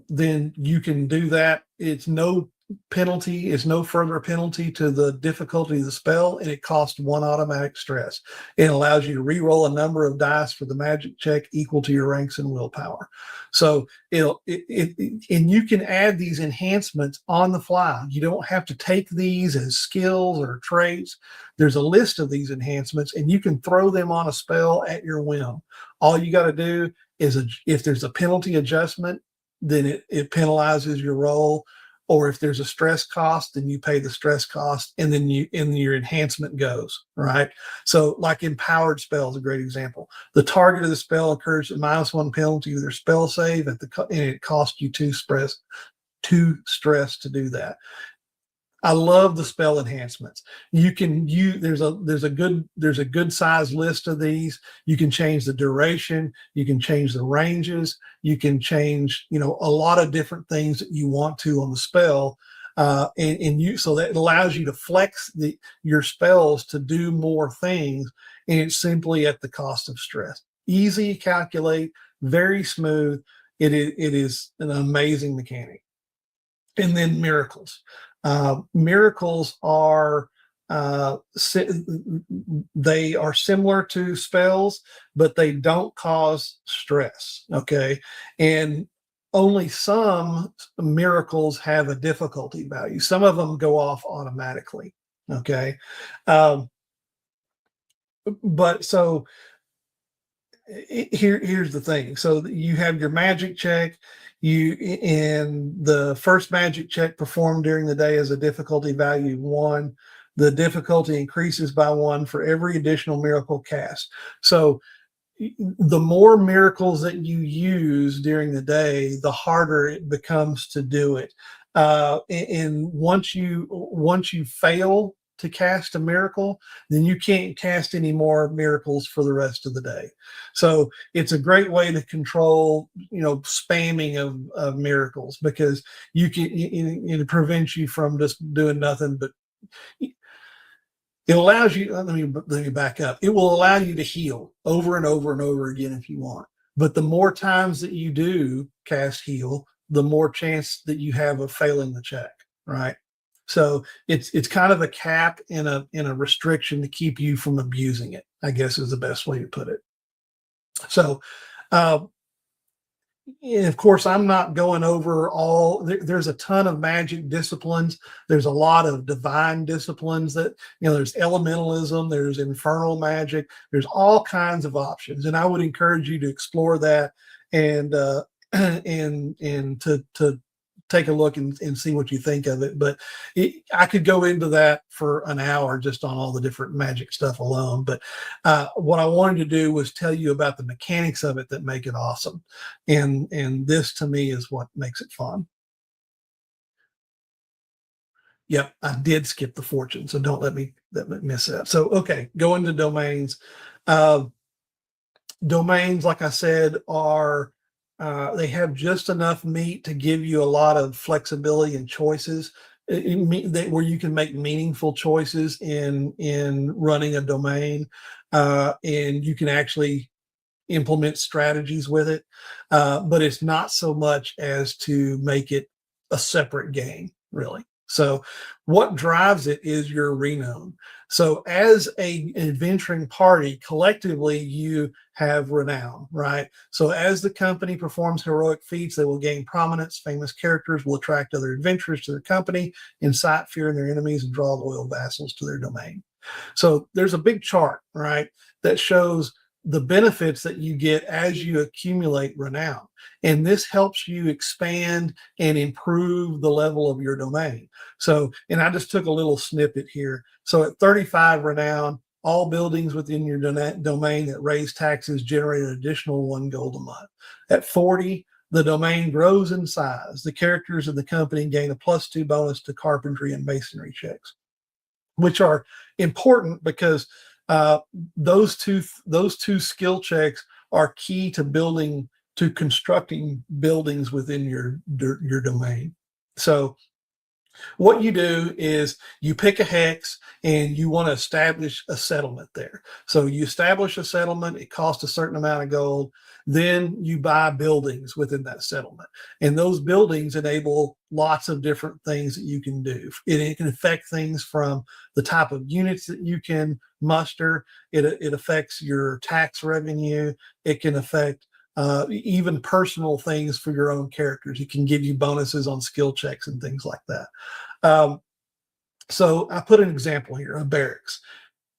then you can do that. It's no penalty, it's no further penalty to the difficulty of the spell, and it costs 1 automatic stress. It allows you to re-roll a number of dice for the magic check equal to your ranks and willpower. So and you can add these enhancements on the fly. You don't have to take these as skills or traits. There's a list of these enhancements, and you can throw them on a spell at your whim. All you got to do is if there's a penalty adjustment, then it penalizes your roll. Or if there's a stress cost, then you pay the stress cost, and then your enhancement goes, right? So like empowered spell is a great example. The target of the spell incurs a -1 penalty to their spell save, and it costs you 2 stress to do that. I love the spell enhancements. There's a good size list of these. You can change the duration, you can change the ranges, you can change, a lot of different things that you want to on the spell. So that allows you to flex your spells to do more things, and it's simply at the cost of stress. Easy to calculate, very smooth. It is an amazing mechanic. And then miracles. Miracles are they are similar to spells, but they don't cause stress. Okay, and only some miracles have a difficulty value. Some of them go off automatically. Okay, um, but so here's the thing. So you have your magic check. And the first magic check performed during the day is a difficulty value 1. The difficulty increases by 1 for every additional miracle cast. So the more miracles that you use during the day, the harder it becomes to do it. And once you fail to cast a miracle, then you can't cast any more miracles for the rest of the day. So it's a great way to control, spamming of miracles, because it prevents you from just doing nothing. But it allows you. Let me back up. It will allow you to heal over and over and over again if you want. But the more times that you do cast heal, the more chance that you have of failing the check, right? So it's kind of a cap and a restriction to keep you from abusing it, I guess is the best way to put it. So, and of course, I'm not going over all. There's a ton of magic disciplines. There's a lot of divine disciplines that there's elementalism, there's infernal magic, there's all kinds of options, and I would encourage you to explore that and and to take a look and see what you think of it. But I could go into that for an hour just on all the different magic stuff alone. But what I wanted to do was tell you about the mechanics of it that make it awesome. And this to me is what makes it fun. Yep, I did skip the fortune, so don't let me miss that. So okay, go into domains. Uh, Domains, like I said, are they have just enough meat to give you a lot of flexibility and choices, where you can make meaningful choices in running a domain, and you can actually implement strategies with it. But it's not so much as to make it a separate game, really. So what drives it is your renown. So as an adventuring party, collectively you have renown, right? So as the company performs heroic feats, they will gain prominence. Famous characters will attract other adventurers to their company, incite fear in their enemies, and draw loyal vassals to their domain. So there's a big chart, right, that shows the benefits that you get as you accumulate renown. And this helps you expand and improve the level of your domain. So, and I just took a little snippet here. So at 35 renown, all buildings within your domain that raise taxes generate an additional 1 gold a month. At 40, the domain grows in size. The characters of the company gain a +2 bonus to carpentry and masonry checks, which are important because uh, those two skill checks are key to constructing buildings within your domain. So what you do is you pick a hex and you want to establish a settlement there. So you establish a settlement, it costs a certain amount of gold. Then you buy buildings within that settlement. And those buildings enable lots of different things that you can do. It can affect things from the type of units that you can muster, it affects your tax revenue, it can affect even personal things for your own characters. It can give you bonuses on skill checks and things like that. Um, so I put an example here of barracks.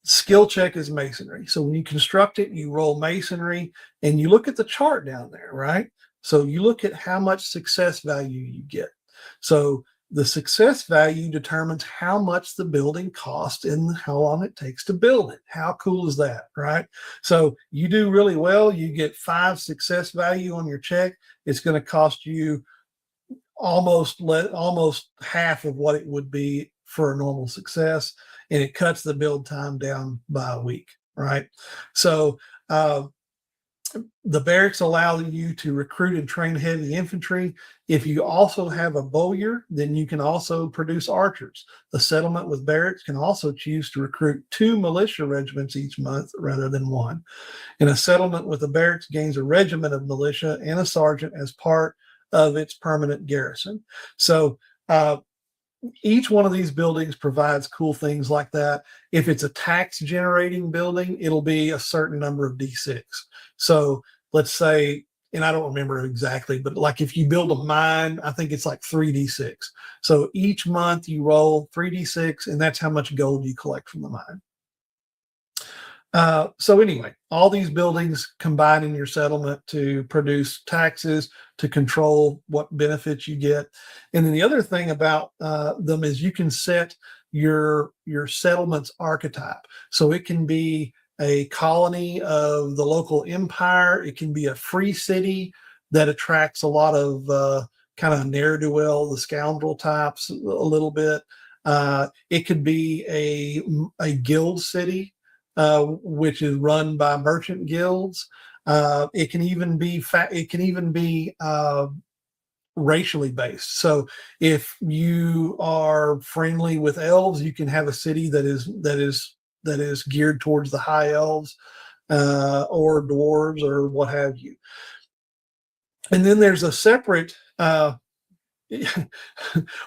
Skill check is masonry. So when you construct it, you roll masonry and you look at the chart down there, right? So you look at how much success value you get. So the success value determines how much the building costs and how long it takes to build it. How cool is that, right? So you do really well, you get 5 success value on your check. It's going to cost you almost half of what it would be for a normal success, and it cuts the build time down by a week, right? So uh, the barracks allow you to recruit and train heavy infantry. If you also have a bowyer, then you can also produce archers. The settlement with barracks can also choose to recruit 2 militia regiments each month rather than 1. And a settlement with the barracks gains a regiment of militia and a sergeant as part of its permanent garrison. So each one of these buildings provides cool things like that. If it's a tax generating building, it'll be a certain number of D6. So let's say, and I don't remember exactly, but like if you build a mine, I think it's like 3D6. So each month you roll 3D6, and that's how much gold you collect from the mine. So anyway, all these buildings combine in your settlement to produce taxes, to control what benefits you get. And then the other thing about them is you can set your settlement's archetype. So it can be a colony of the local empire. It can be a free city that attracts a lot of kind of ne'er-do-well, the scoundrel types a little bit. It could be a guild city, which is run by merchant guilds. It can even be racially based. So if you are friendly with elves, you can have a city that is geared towards the high elves or dwarves or what have you. And then there's a separate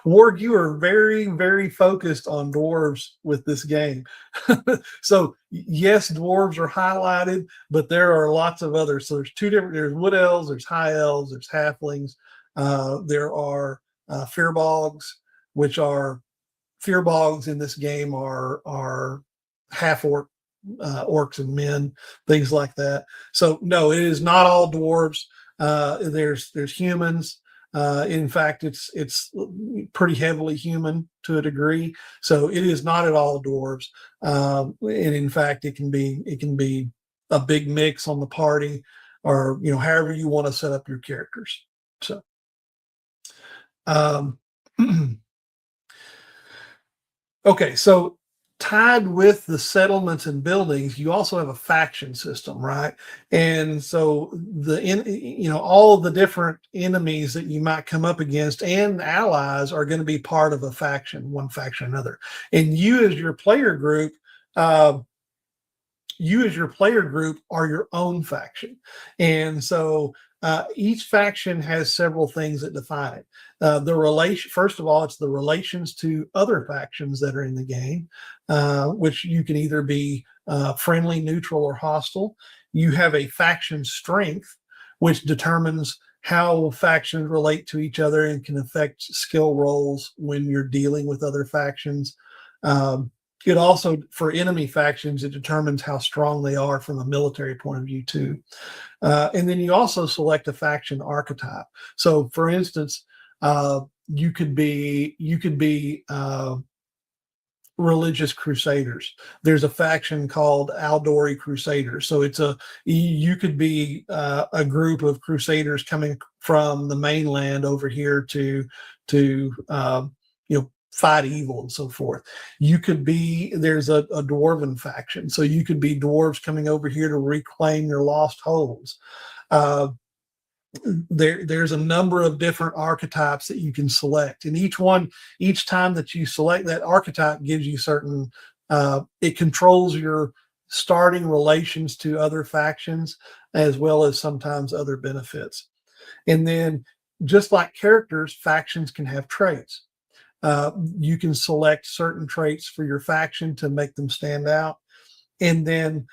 Ward, you are very, very focused on dwarves with this game. So yes, dwarves are highlighted, but there are lots of others. So there's wood elves, there's high elves, there's halflings, there are fearbogs, which are fearbogs in this game are half orc orcs and men, things like that. So no, it is not all dwarves. There's humans. In fact, it's pretty heavily human to a degree. So it is not at all dwarves. And in fact, it can be a big mix on the party, or however you want to set up your characters. So um, okay, so tied with the settlements and buildings, you also have a faction system, right? And so all of the different enemies that you might come up against and allies are going to be part of a faction, one faction or another. And you as your player group, are your own faction. And so Each faction has several things that define it. The relation, first of all, it's the relations to other factions that are in the game, which you can either be friendly, neutral, or hostile. You have a faction strength, which determines how factions relate to each other and can affect skill rolls when you're dealing with other factions. It also, for enemy factions, it determines how strong they are from a military point of view too. And then you also select a faction archetype. So, for instance, you could be religious crusaders. There's a faction called Aldori Crusaders. So you could be a group of crusaders coming from the mainland over here to fight evil and so forth. There's a dwarven faction. So you could be dwarves coming over here to reclaim your lost holes. Uh, there's a number of different archetypes that you can select, and each time that you select that archetype gives you certain it controls your starting relations to other factions, as well as sometimes other benefits. And then, just like characters, factions can have traits. You can select certain traits for your faction to make them stand out. And then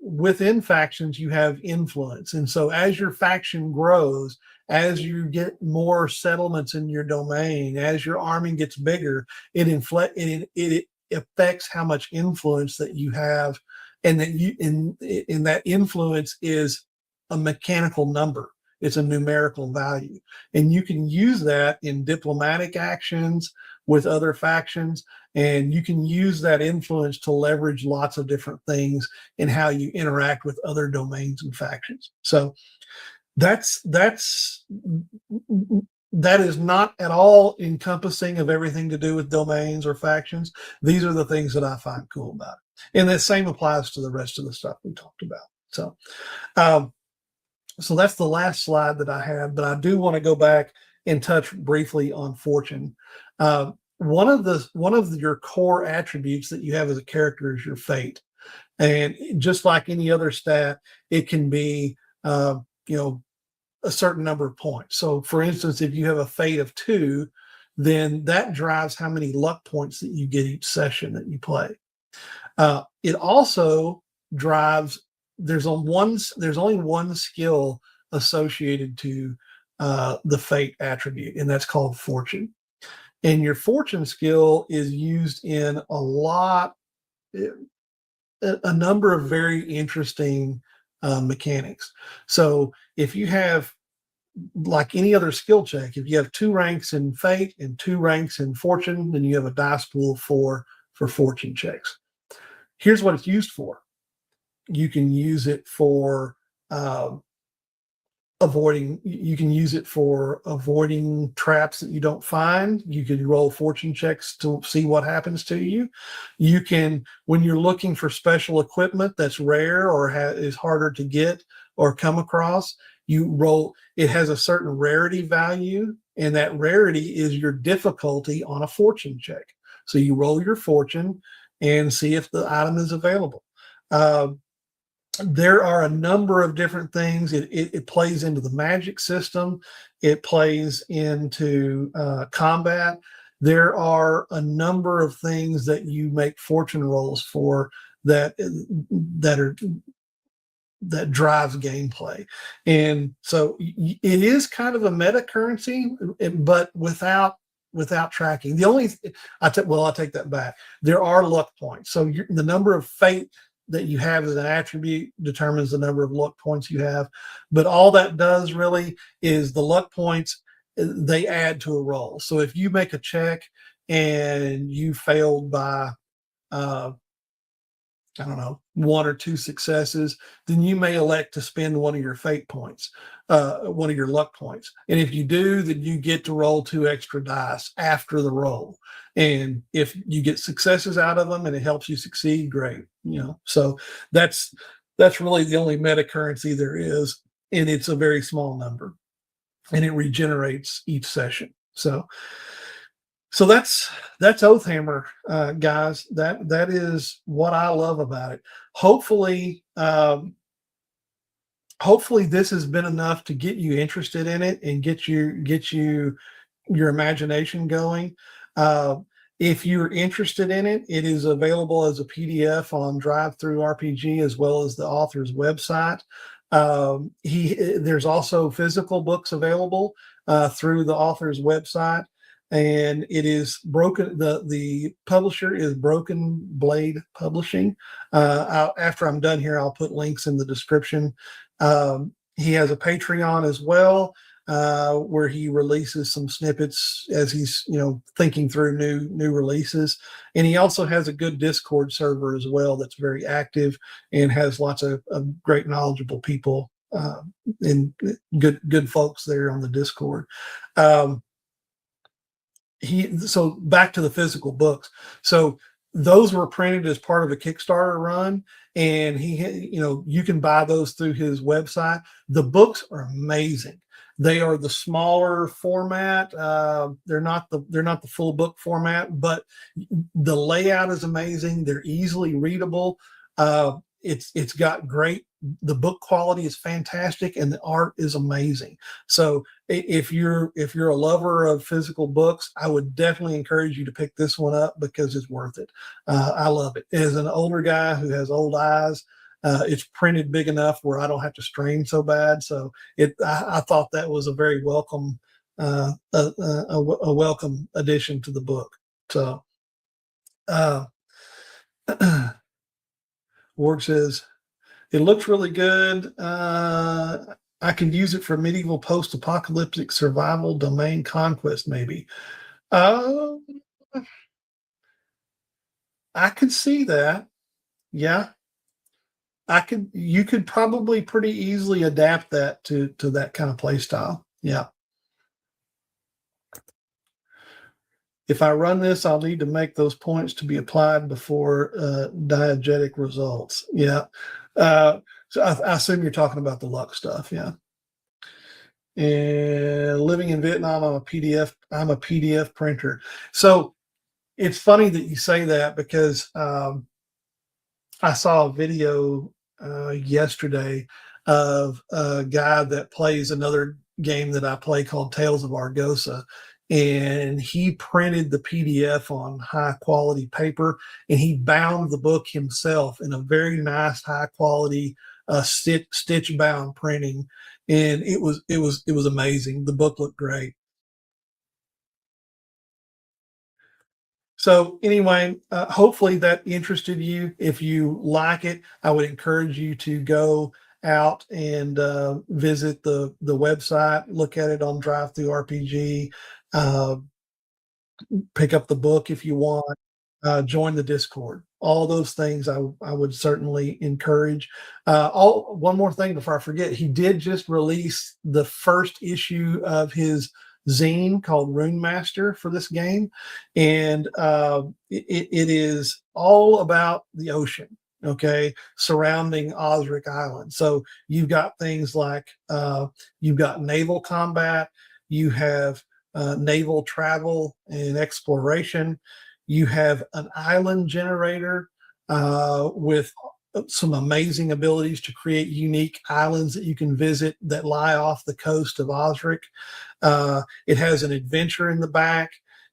within factions, you have influence. And so as your faction grows, as you get more settlements in your domain, as your army gets bigger, it affects how much influence that you have, and that influence is a mechanical number. It's a numerical value, and you can use that in diplomatic actions with other factions, and you can use that influence to leverage lots of different things in how you interact with other domains and factions. So that's that is not at all encompassing of everything to do with domains or factions. These are the things that I find cool about it, and the same applies to the rest of the stuff we talked about. Um, so that's the last slide that I have, but I do want to go back and touch briefly on fortune. One of your core attributes that you have as a character is your fate, and just like any other stat, it can be a certain number of points. So, for instance, if you have a fate of 2, then that drives how many luck points that you get each session that you play. It also drives. There's only one skill associated to the fate attribute, and that's called fortune. And your fortune skill is used in a number of very interesting mechanics. So if you have, like any other skill check, if you have 2 ranks in fate and 2 ranks in fortune, then you have a dice pool for fortune checks. Here's what it's used for. You can use it for avoiding traps that you don't find. You can roll fortune checks to see what happens to you. You can, when you're looking for special equipment that's rare or is harder to get or come across, you roll. It has a certain rarity value, and that rarity is your difficulty on a fortune check. So you roll your fortune and see if the item is available. There are a number of different things. It plays into the magic system. It plays into combat. There are a number of things that you make fortune rolls for that drives gameplay. And so it is kind of a meta currency, but without tracking. The only I take that back. There are luck points. So the number of fate that you have as an attribute determines the number of luck points you have. But all that does really is the luck points, they add to a roll. So if you make a check and you failed by, I don't know, 1 or 2 successes, then you may elect to spend one of your fate points, one of your luck points. And if you do, then you get to roll 2 extra dice after the roll. And if you get successes out of them and it helps you succeed, great. So that's really the only meta currency there is, and it's a very small number, and it regenerates each session. So that's Oathhammer, guys. That is what I love about it. Hopefully, hopefully this has been enough to get you interested in it and get you your imagination going. Uh, if you're interested in it, it is available as a PDF on Drive Through RPG as well as the author's website. There's also physical books available through the author's website, and it is broken. The publisher is Broken Blade Publishing. After I'm done here, I'll put links in the description. He has a Patreon as well, where he releases some snippets as he's thinking through new releases, and he also has a good Discord server as well that's very active and has lots of great knowledgeable people and good folks there on the Discord. Um, so back to the physical books. So those were printed as part of a Kickstarter run, and you can buy those through his website. The books are amazing. They are the smaller format. They're not the full book format, but the layout is amazing. They're easily readable. It's got great. The book quality is fantastic, and the art is amazing. So if you're a lover of physical books, I would definitely encourage you to pick this one up because it's worth it. I love it. As an older guy who has old eyes, it's printed big enough where I don't have to strain so bad. So I thought that was a very welcome a welcome addition to the book. So uh, Ward says it looks really good. I could use it for medieval post-apocalyptic survival domain conquest, maybe. Uh, I could see that. Yeah, you could probably pretty easily adapt that to that kind of play style. Yeah. If I run this, I'll need to make those points to be applied before diegetic results. Yeah. So I assume you're talking about the luck stuff. Yeah. And living in Vietnam, I'm a PDF printer. So it's funny that you say that because I saw a video yesterday of a guy that plays another game that I play called Tales of Argosa. And he printed the PDF on high quality paper, and he bound the book himself in a very nice high quality stitch bound printing. And it was amazing. The book looked great. So anyway, hopefully that interested you. If you like it, I would encourage you to go out and visit the website, look at it on Drive Through RPG, uh, pick up the book if you want, join the Discord. All those things I would certainly encourage. One more thing before I forget, he did just release the first issue of his zine called Rune Master for this game, and it is all about the ocean. Okay, surrounding Osric Island. So you've got things like you've got naval combat, you have naval travel and exploration. You have an island generator with some amazing abilities to create unique islands that you can visit that lie off the coast of Osric. It has an adventure in the back.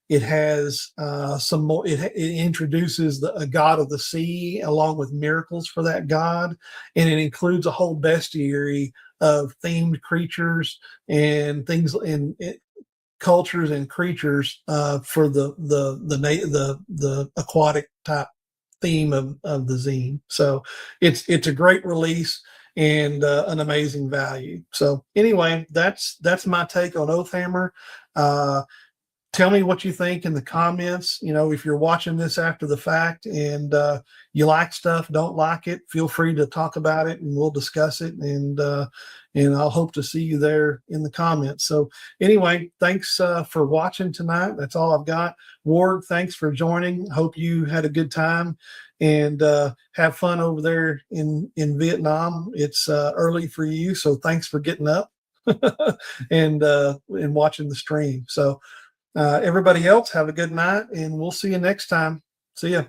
It has some more. It introduces a god of the sea along with miracles for that god, and it includes a whole bestiary of themed creatures and things and cultures and creatures for the aquatic type theme of the zine. So it's a great release and an amazing value. So anyway, that's my take on Oathhammer. Tell me what you think in the comments. If you're watching this after the fact and you like stuff, don't like it, feel free to talk about it and we'll discuss it. And I'll hope to see you there in the comments. So anyway, thanks for watching tonight. That's all I've got. Ward, thanks for joining. Hope you had a good time and have fun over there in Vietnam. It's early for you, so thanks for getting up and watching the stream. So everybody else, have a good night, and we'll see you next time. See ya.